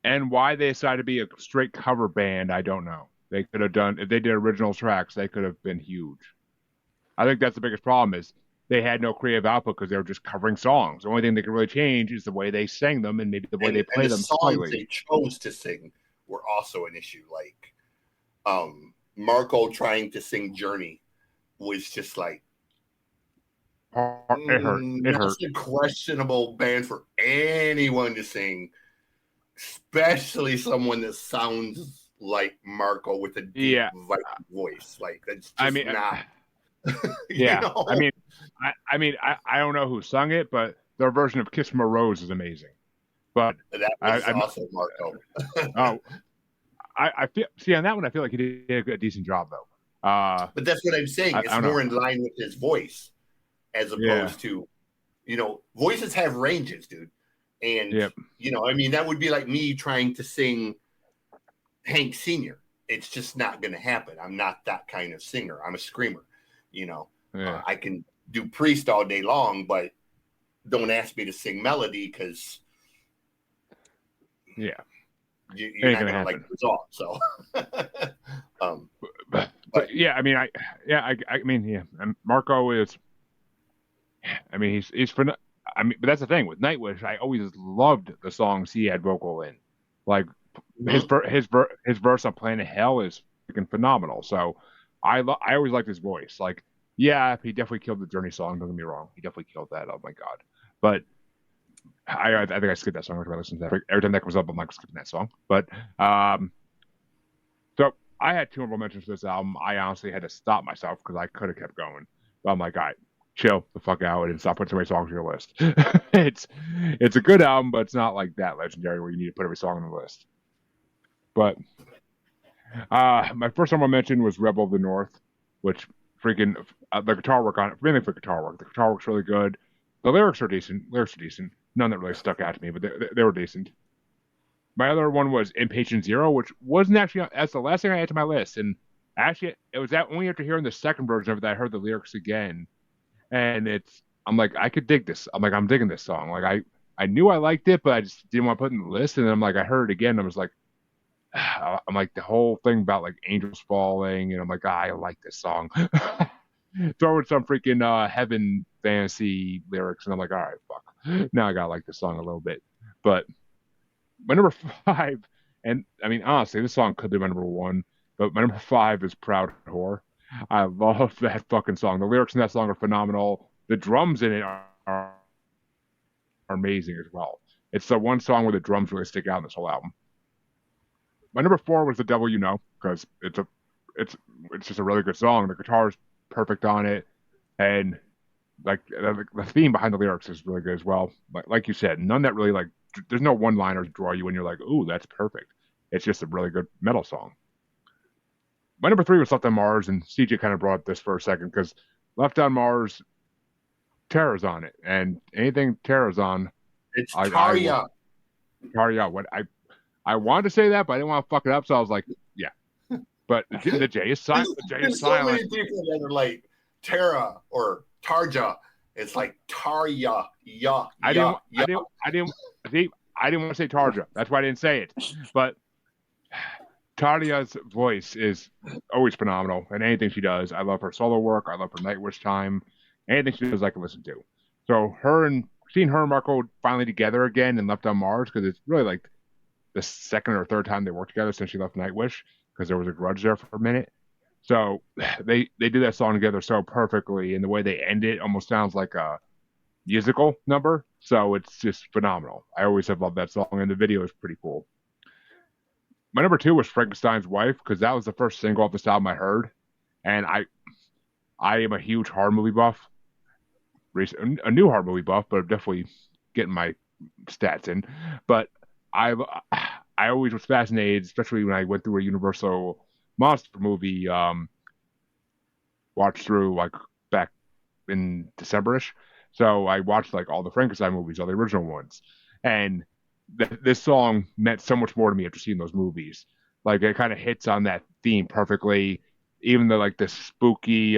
And why they decided to be a straight cover band, I don't know. They could have done, if they did original tracks, they could have been huge. I think that's the biggest problem is they had no creative output because they were just covering songs. The only thing they could really change is the way they sang them and maybe the way they play them. The songs slightly. They chose to sing were also an issue. Like Marko trying to sing Journey was just like it hurt. That's a questionable band for anyone to sing, especially someone that sounds like Marko with a deep voice. Like that's just not. Yeah, know? I don't know who sung it, but their version of "Kiss from a Rose" is amazing. But that was also Marko. I feel on that one. I feel like he did a decent job though. But that's what I'm saying. It's more in line with his voice, as opposed to, you know, voices have ranges, dude. And you know, I mean, that would be like me trying to sing Hank Sr. It's just not going to happen. I'm not that kind of singer. I'm a screamer. You know, I can do Priest all day long, but don't ask me to sing melody because you're not going to like the result. So, but yeah, I mean, Marko is. I mean, he's for. I mean, but that's the thing with Nightwish. I always loved the songs he had vocal in. Like his verse on Planet Hell is freaking phenomenal. So I always liked his voice. Like, yeah, he definitely killed the Journey song. Don't get me wrong, he definitely killed that. Oh my god! But I think I skipped that song every time I listen to that. Every time that comes up, I'm like skipping that song. But so I had two honorable mentions to this album. I honestly had to stop myself because I could have kept going. But I'm like, all right, chill the fuck out and stop putting so many songs on your list. It's a good album, but it's not like that legendary where you need to put every song on the list. But my first honorable mention was Rebel of the North, which freaking the guitar work on it, mainly for guitar work. The guitar work's really good. The lyrics are decent. None that really stuck out to me, but they were decent. My other one was Impatient Zero, which wasn't actually, that's the last thing I had to my list. And actually, it was that only after hearing the second version of it that I heard the lyrics again. and I'm like, I could dig this. I'm like, I'm digging this song. Like I knew I liked it, but I just didn't want to put it in the list. And then I'm like, I heard it again. And I was like, I'm like the whole thing about like angels falling, and I'm like, I like this song. Throw in some freaking heaven fantasy lyrics, and I'm like, all right, fuck. Now I gotta like this song a little bit. But my number five, and I mean honestly, this song could be my number one, but my number five is "Proud Whore." I love that fucking song. The lyrics in that song are phenomenal. The drums in it are amazing as well. It's the one song where the drums really stick out in this whole album. My number four was "The Devil You Know" because it's it's just a really good song. The guitar is perfect on it, and like the theme behind the lyrics is really good as well. Like you said, none that really like there's no one liners draw you when you're like, ooh, that's perfect. It's just a really good metal song. My number three was "Left on Mars," and CJ kind of brought up this for a second because "Left on Mars" Terra's on it, and anything Terra's on, It's I will Tarja. Tarja. What I wanted to say that, but I didn't want to fuck it up, so I was like, yeah. But the J is silent. The J is There's so many silent. people that are like Tara or Tarja. It's like Tarja. Yeah. I didn't. See, I didn't want to say Tarja. That's why I didn't say it. But Taria's voice is always phenomenal, and anything she does, I love her solo work. I love her Nightwish time. Anything she does, I can listen to. So seeing her and Marko finally together again and Left on Mars, because it's really like the second or third time they worked together since she left Nightwish, because there was a grudge there for a minute. So they do that song together so perfectly, and the way they end it almost sounds like a musical number. So it's just phenomenal. I always have loved that song, and the video is pretty cool. My number two was Frankenstein's Wife because that was the first single off this album I heard, and I am a huge horror movie buff, a new horror movie buff, but I'm definitely getting my stats in. But I I always was fascinated, especially when I went through a Universal monster movie watch through like back in Decemberish. So I watched like all the Frankenstein movies, all the original ones, and this song meant so much more to me after seeing those movies. Like it kind of hits on that theme perfectly. Even the like the spooky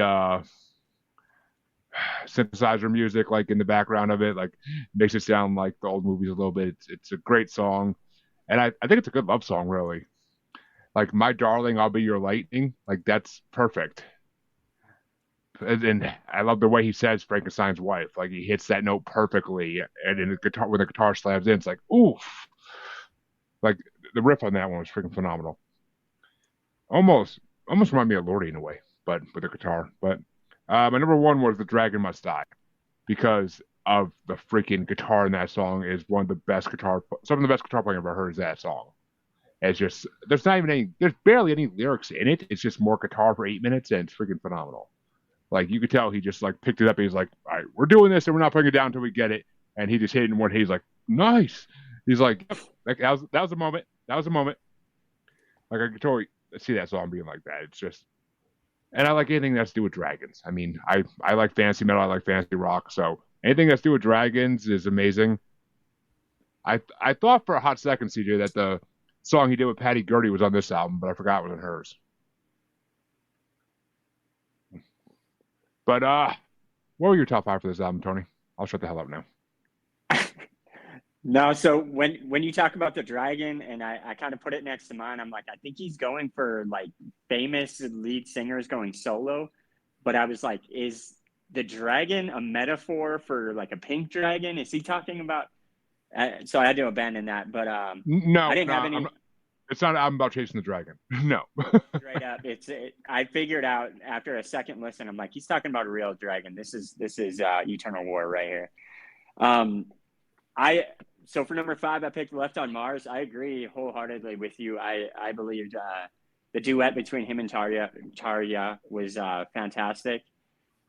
synthesizer music, like in the background of it, like makes it sound like the old movies a little bit. It's a great song, and I think it's a good love song, really. Like "My Darling, I'll Be Your Lightning," like that's perfect. And I love the way he says Frankenstein's wife. Like he hits that note perfectly, and in the guitar when the guitar slams in, it's like oof. Like the riff on that one was freaking phenomenal. Almost, almost remind me of Lordy in a way, but with the guitar. But my number one was "The Dragon Must Die" because of the freaking guitar in that song is one of the best guitar. Some of the best guitar playing I've ever heard is that song. It's just there's barely any lyrics in it. It's just more guitar for 8 minutes, and it's freaking phenomenal. Like you could tell he just like picked it up and he's like, all right, we're doing this and we're not putting it down until we get it. And he just hit it in one hit. He's like, nice. He's like, yep. Like that was a moment. That was a moment. Like I could totally see that song being like that. It's just, and I like anything that's to do with dragons. I mean, I like fantasy metal. I like fantasy rock. So anything that's to do with dragons is amazing. I thought for a hot second, CJ, that the song he did with Patty Gurdy was on this album, but I forgot it was on hers. But what were your top five for this album, Tony? I'll shut the hell up now. No, so when you talk about the dragon, and I kind of put it next to mine, I'm like, I think he's going for like famous lead singers going solo, but I was like, is the dragon a metaphor for like a pink dragon? Is he talking about? So I had to abandon that, but No, I didn't have any. It's not an album about chasing the dragon. No. Straight up, I figured out after a second listen, I'm like, he's talking about a real dragon. This is Eternal War right here. So for number five, I picked "Left on Mars." I agree wholeheartedly with you. I believed the duet between him and Tarja was fantastic,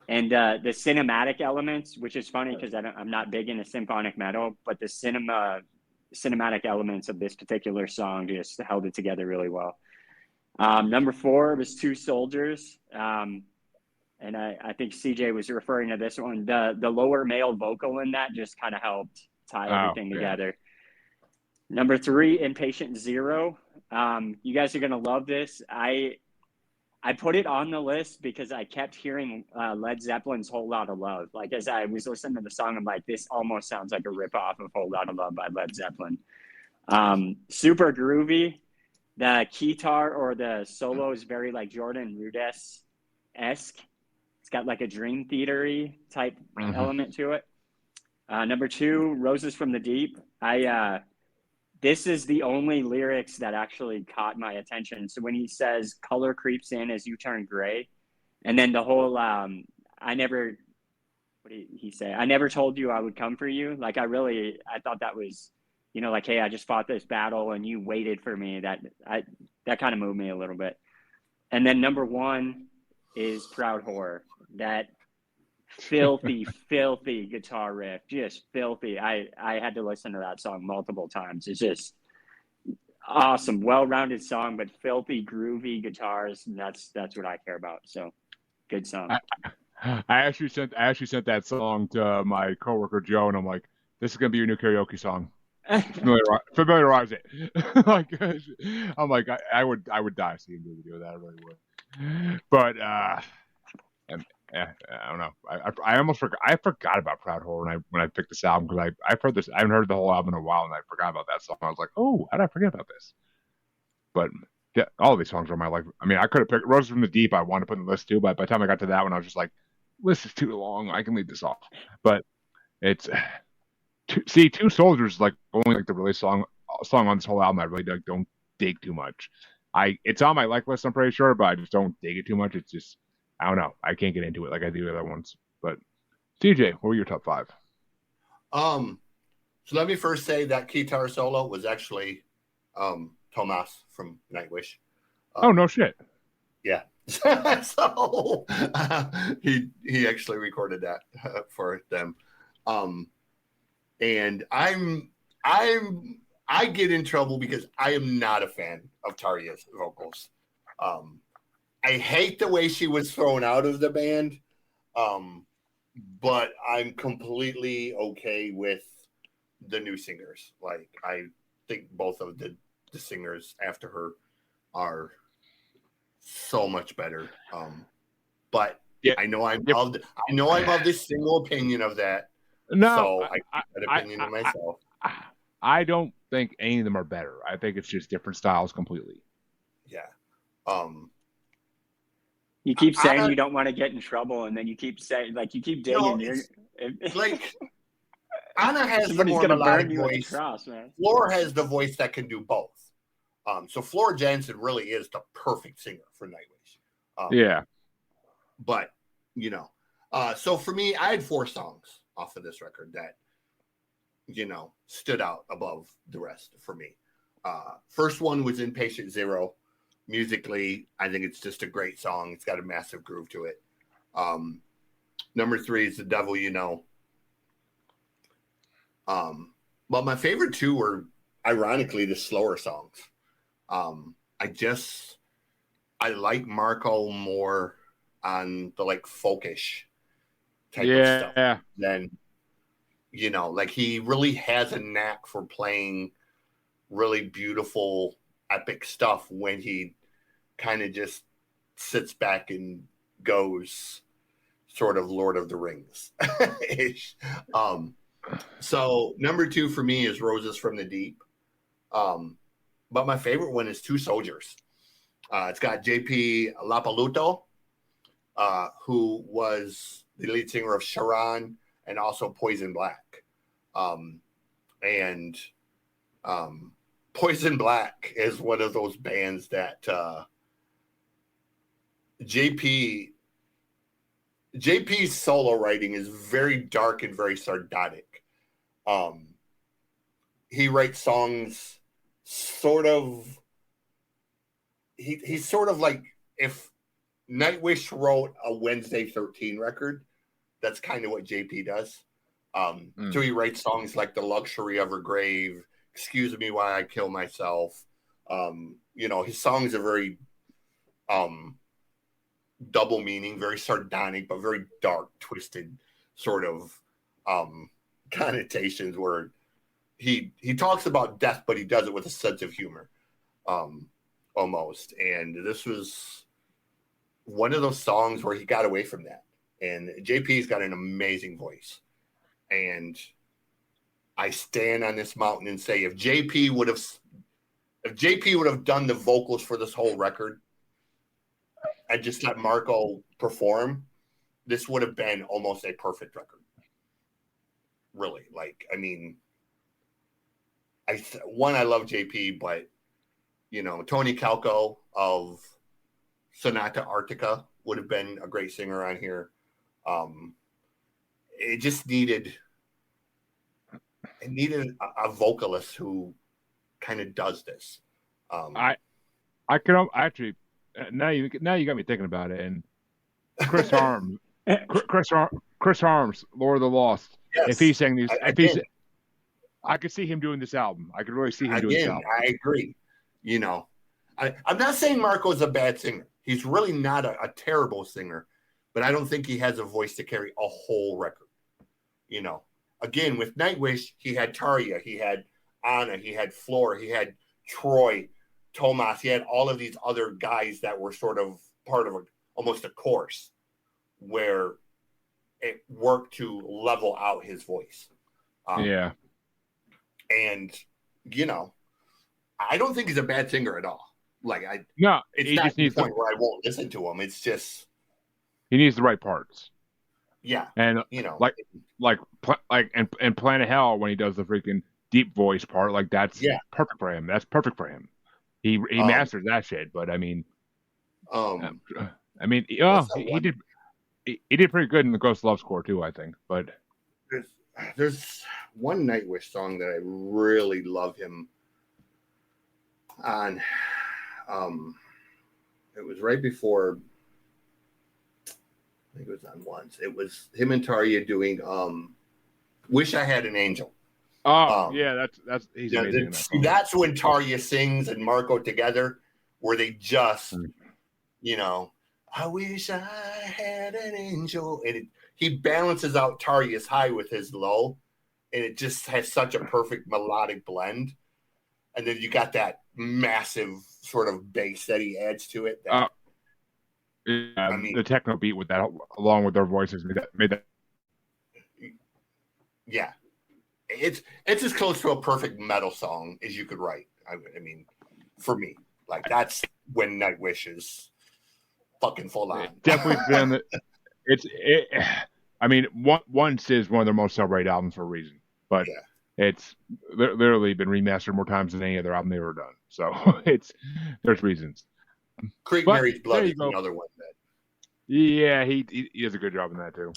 and the cinematic elements, which is funny because I'm not big into symphonic metal, but the cinematic elements of this particular song just held it together really well. Number four was "Two Soldiers," and I think CJ was referring to this one. The lower male vocal in that just kind of helped tie everything together. Number three, "Impatient Zero." You guys are gonna love this. I I put it on the list because I kept hearing Led Zeppelin's Whole Lotta Love. Like, as I was listening to the song, I'm like, this almost sounds like a ripoff of Whole Lotta Love by Led Zeppelin. Super groovy. The guitar or the solo is very like Jordan Rudess-esque. It's got like a Dream Theater-y type element to it. Number 2, Roses from the Deep. This is the only lyrics that actually caught my attention. So when he says color creeps in as you turn gray, and then the whole, what did he say? I never told you I would come for you. Like, I thought that was, you know, like, hey, I just fought this battle and you waited for me. That kind of moved me a little bit. And then number 1 is Proud Whore. That filthy guitar riff, just filthy. I had to listen to that song multiple times. It's just awesome, well-rounded song, but filthy groovy guitars, and that's what I care about. So good song. I actually sent that song to my coworker Joe, and I'm like, this is gonna be your new karaoke song. Familiarize it. Like, I'm like, I would die seeing him do that. I really would. But I don't know. I almost forgot. I forgot about Proud Whore when I picked this album, because I've heard this. I haven't heard the whole album in a while, and I forgot about that song. I was like, oh, how did I forget about this? But yeah, all of these songs are my life. I mean, I could have picked Roses from the Deep. I wanted to put in the list too, but by the time I got to that one, I was just like, list is too long. I can leave this off. But it's Two Soldiers, like only like the really song on this whole album I really don't dig too much. It's on my like list, I'm pretty sure, but I just don't dig it too much. It's just, I don't know. I can't get into it like I do the other ones. But TJ, what were your top 5? So let me first say that guitar solo was actually Tomas from Nightwish. Oh, no shit. Yeah. So he actually recorded that for them. And I get in trouble because I am not a fan of Tarja's vocals. I hate the way she was thrown out of the band, but I'm completely okay with the new singers. Like, I think both of the singers after her are so much better. But yeah, I know I'm of this single opinion of that. No, so I keep that opinion to myself. I don't think any of them are better. I think it's just different styles completely. Yeah. You keep saying you don't want to get in trouble, and then you keep saying, like, you keep digging. Like, Anna has the more melodic voice. Flora has the voice that can do both. So Flora Jansen really is the perfect singer for Nightwish. Yeah. But, you know, so for me, I had 4 songs off of this record that, you know, stood out above the rest for me. First one was Inpatient Zero. Musically, I think it's just a great song. It's got a massive groove to it. Number 3 is The Devil You Know. But my favorite 2 were, ironically, the slower songs. I like Marko more on the, like, folkish type of stuff than, you know, like, he really has a knack for playing really beautiful, epic stuff when he kind of just sits back and goes sort of Lord of the Rings ish. So number 2 for me is Roses from the Deep. But my favorite one is Two Soldiers. It's got JP Lapaluto, who was the lead singer of Sharon and also Poison Black. Poison Black is one of those bands that JP's solo writing is very dark and very sardonic. He writes songs sort of, he's sort of like if Nightwish wrote a Wednesday 13 record, that's kind of what JP does. So he writes songs like The Luxury of Her Grave, Excuse Me Why I Kill Myself. You know, his songs are very double meaning, very sardonic, but very dark, twisted sort of connotations where he talks about death, but he does it with a sense of humor, almost. And this was one of those songs where he got away from that. And JP's got an amazing voice. And I stand on this mountain and say, if JP would have done the vocals for this whole record and just let Marko perform, this would have been almost a perfect record. Really. Like, I mean, I love JP, but, you know, Tony Kessel of Sonata Arctica would have been a great singer on here. It just needed a vocalist who kind of does this. I can actually now you got me thinking about it. And Chris Harms, Chris Harms, Lord of the Lost. Yes, if he sang these, I could see him doing this album. I could really see him doing this album. I agree. You know, I'm not saying Marko's a bad singer. He's really not a terrible singer, but I don't think he has a voice to carry a whole record. You know, again, with Nightwish, he had Tarja, he had Anna, he had Floor, he had Troy, Tomas, he had all of these other guys that were sort of part of almost a course where it worked to level out his voice. Yeah. And, you know, I don't think he's a bad singer at all. Like, it's not the point where I won't listen to him. It's just he needs the right parts. Yeah, and you know, like and Planet Hell when he does the freaking deep voice part, like that's perfect for him. That's perfect for him. He masters that shit. But I mean, he did pretty good in the Ghost Love Score too, I think. But there's one Nightwish song that I really love him on. It was right before, I think it was on Once. It was him and Tarja doing Wish I Had an Angel. That's he's amazing. That's when Tarja sings and Marko together, where they just, you know, I wish I had an angel. And he balances out Tarja's high with his low, and it just has such a perfect melodic blend. And then you got that massive sort of bass that he adds to it. The techno beat with that, along with their voices, made that. Yeah, it's as close to a perfect metal song as you could write. I mean, for me, like that's when Nightwish is fucking full on. Definitely been. I mean, Once is one of their most celebrated albums for a reason, but it's literally been remastered more times than any other album they've ever done. So there's reasons. Creek Mary's Blood is another one that. Yeah, he does a good job in that too.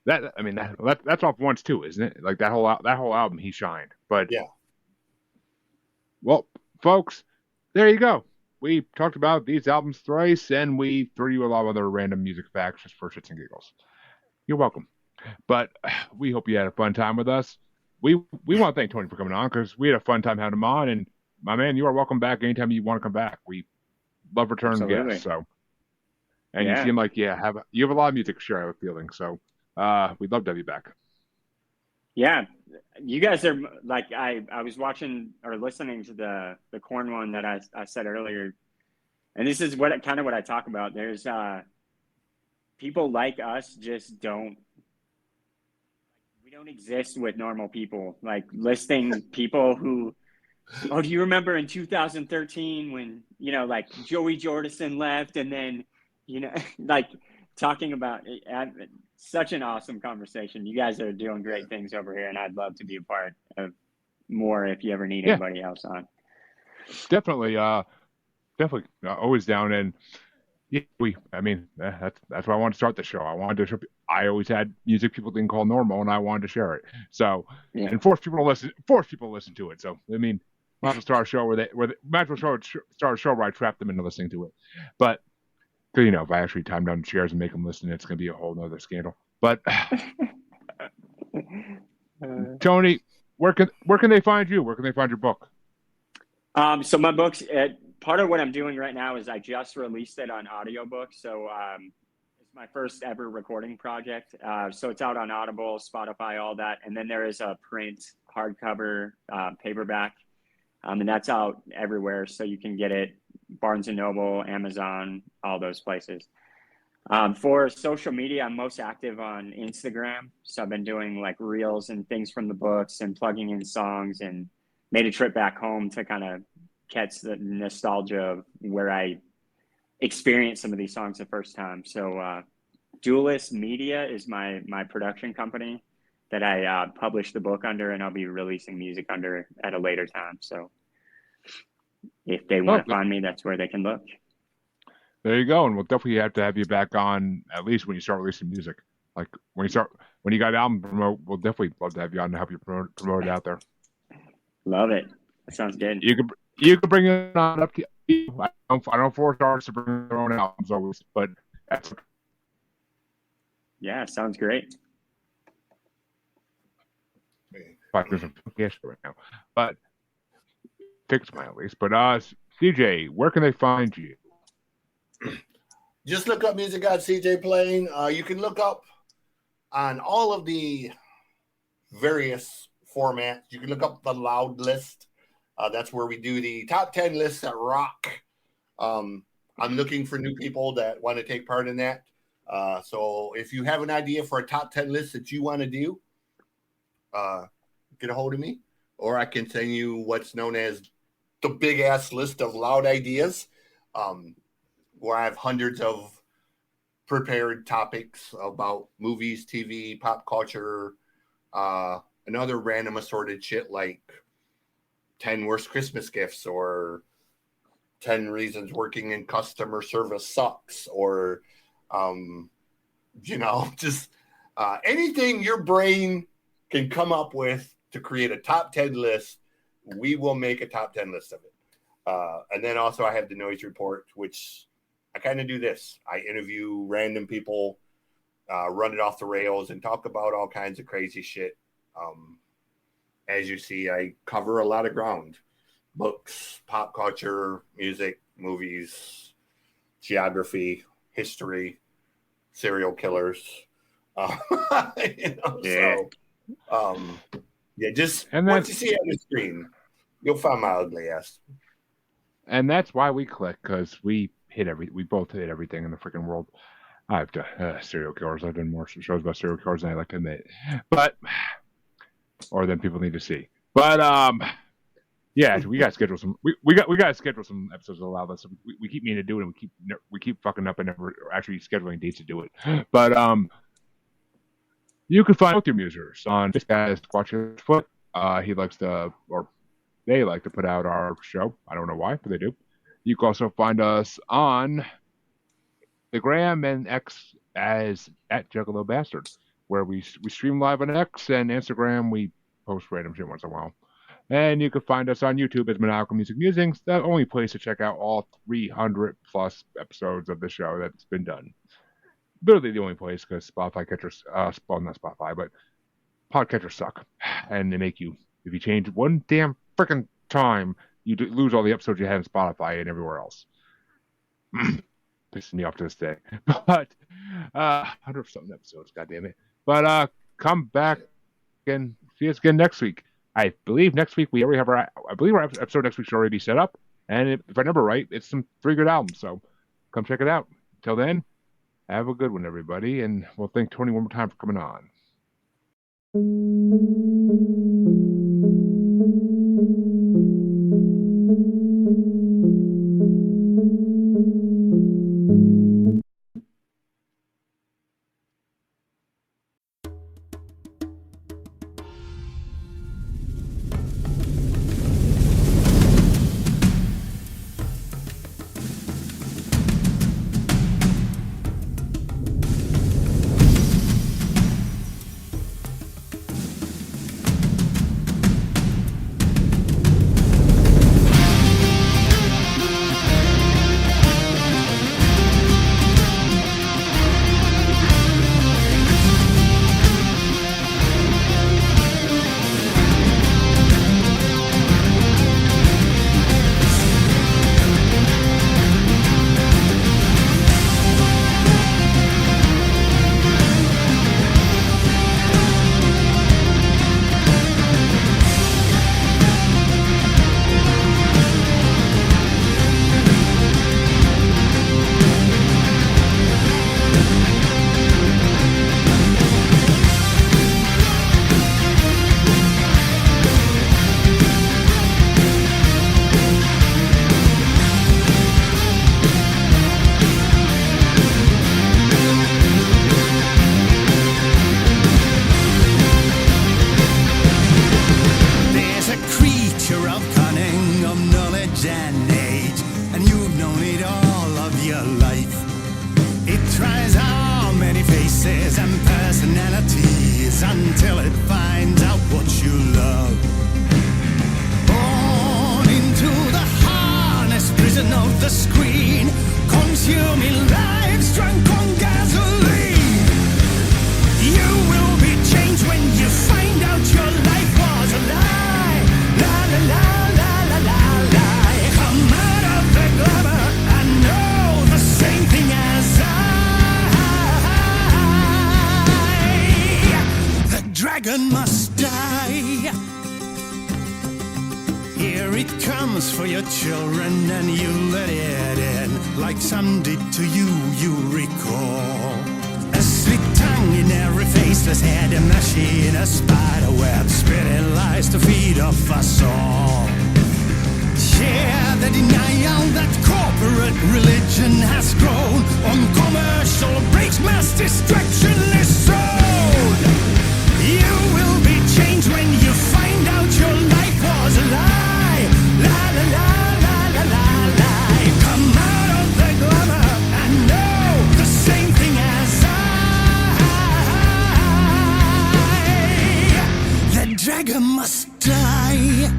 That's off Once too, isn't it? Like that whole album, he shined. But well, folks, there you go. We talked about these albums thrice, and we threw you a lot of other random music facts just for shits and giggles. You're welcome. But we hope you had a fun time with us. We want to thank Tony for coming on because we had a fun time having him on. And my man, you are welcome back anytime you want to come back. We love return guests. So, and you seem like you have a lot of music to share. I have a feeling. So, we'd love to have you back. Yeah, you guys are like I was watching or listening to the Korn one that I said earlier, and this is what I talk about. There's people like us just don't. We don't exist with normal people. Like listing people who, do you remember in 2013 when, you know, like Joey Jordison left and then, you know, like talking about it, such an awesome conversation. You guys are doing great things over here, and I'd love to be a part of more if you ever need anybody else on. Definitely, always down. And that's why I wanted to start the show. I always had music people didn't call normal, and I wanted to share it. So and force people to listen to it. So I mean, might as well start a show start a show where I trap them into listening to it. But you know, if I actually time down chairs and make them listen, it's going to be a whole nother scandal. But Tony, where can they find you? Where can they find your book? So my book's part of what I'm doing right now is I just released it on audiobook. So it's my first ever recording project. So it's out on Audible, Spotify, all that. And then there is a print hardcover paperback. And that's out everywhere. So you can get it Barnes & Noble, Amazon, all those places. For social media, I'm most active on Instagram. So I've been doing like reels and things from the books and plugging in songs, and made a trip back home to kind of catch the nostalgia of where I experienced some of these songs the first time. So Duelist Media is my production company that I published the book under, and I'll be releasing music under at a later time. So if they want to find me, that's where they can look. There you go, and we'll definitely have to have you back on at least when you start releasing music. Like when you got album promote, we'll definitely love to have you on to help you promote it out there. Love it. That sounds good. You could bring it on up to you. I don't force artists to bring their own albums always, but that's yeah, sounds great. there's some cash right now, but tickets mine at least. But CJ, where can they find you? Just look up Music God CJ Playing. You can look up on all of the various formats. You can look up the Loud list. That's where we do the top 10 lists that rock. I'm looking for new people that want to take part in that. So if you have an idea for a top 10 list that you want to do, get a hold of me, or I can send you what's known as the big ass list of loud ideas. Where I have hundreds of prepared topics about movies, TV, pop culture, and other random assorted shit like 10 worst Christmas gifts, or 10 reasons working in customer service sucks, or, just anything your brain can come up with to create a top 10 list. We will make a top 10 list of it. And then also I have the Noise Report, which I kind of do this. I interview random people, run it off the rails, and talk about all kinds of crazy shit. As you see, I cover a lot of ground. Books, pop culture, music, movies, geography, history, serial killers. Just once you see it on the screen, you'll find my ugly ass. And that's why we click, because we both hit everything in the freaking world. I've done serial killers. I've done more shows about serial killers than I like to admit, or than people need to see. But yeah, we got to schedule some. We got to schedule some episodes that allow us. We keep meaning to do it, and we keep fucking up and never actually scheduling dates to do it. But you can find both your musers on this guy's Watching Foot. He likes to, or they like to put out our show. I don't know why, but they do. You can also find us on the Gram and X as @Juggalo Bastard, where we stream live on X, and Instagram we post random shit once in a while. And you can find us on YouTube as Maniacal Music Musings, the only place to check out all 300 plus episodes of the show that's been done. Literally the only place, because Spotify catchers, not Spotify, but podcatchers suck, and they make you, if you change one damn freaking time, you lose all the episodes you have in Spotify and everywhere else. Pissing me off to this day. But 100-something episodes, goddammit. But come back and see us again next week. I believe next week we already have our episode next week should already be set up. And if I remember right, it's some 3 good albums. So come check it out. Until then, have a good one, everybody. And we'll thank Tony one more time for coming on. mixture of cunning, of knowledge and age, and you've known it all of your life. It tries on many faces and personalities until it finds out what you love. Born into the harness, prison of the screen, consuming lives drunk on gasoline. You will be changed when you find out your life was a lie. La la la la la la la. Come out of the glamour and know the same thing as I. The dragon must die. Here it comes for your children, and you let it in like some did to you, you recall. A slick tongue in every faceless head, a machine, a spider web, spitting lies to feed off us all. Share the denial that corporate religion has grown on commercial breaks, mass distraction is sold. You will be changed when you find out your life was a lie. La la la la la la la. Come out of the glamour and know the same thing as I. The dragon must die.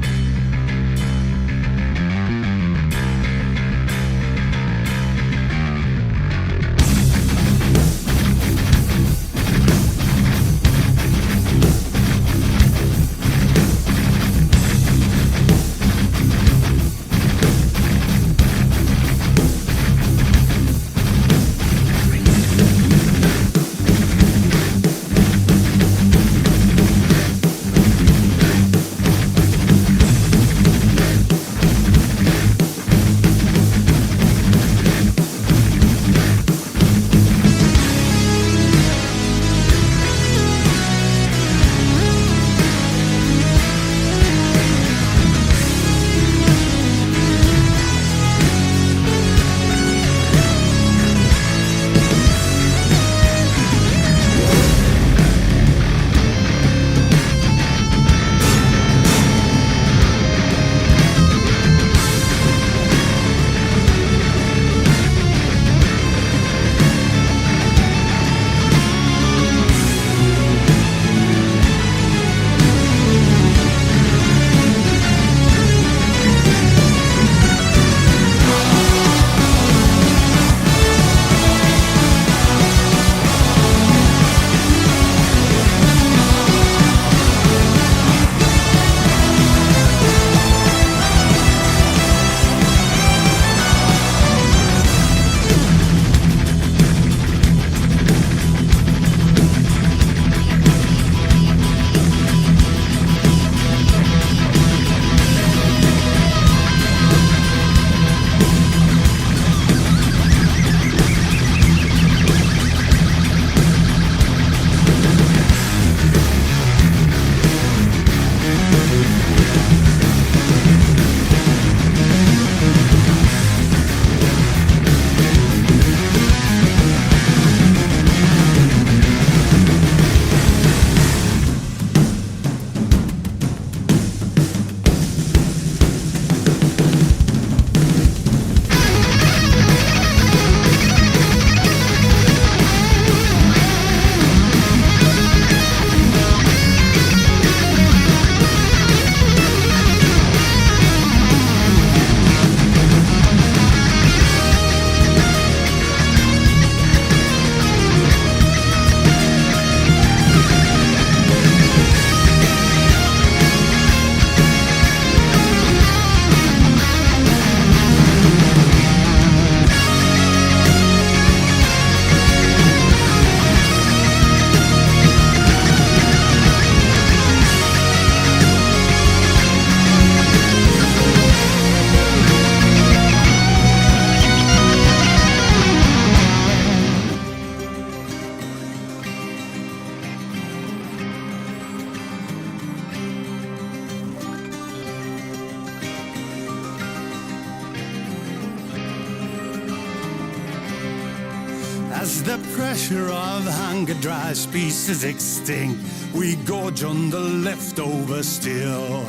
As the pressure of hunger drives species extinct, we gorge on the leftovers still.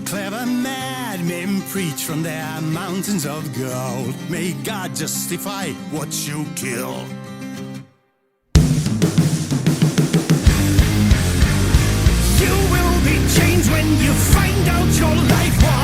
clever madmen preach from their mountains of gold. May God justify what you kill. You will be changed when you find out your life was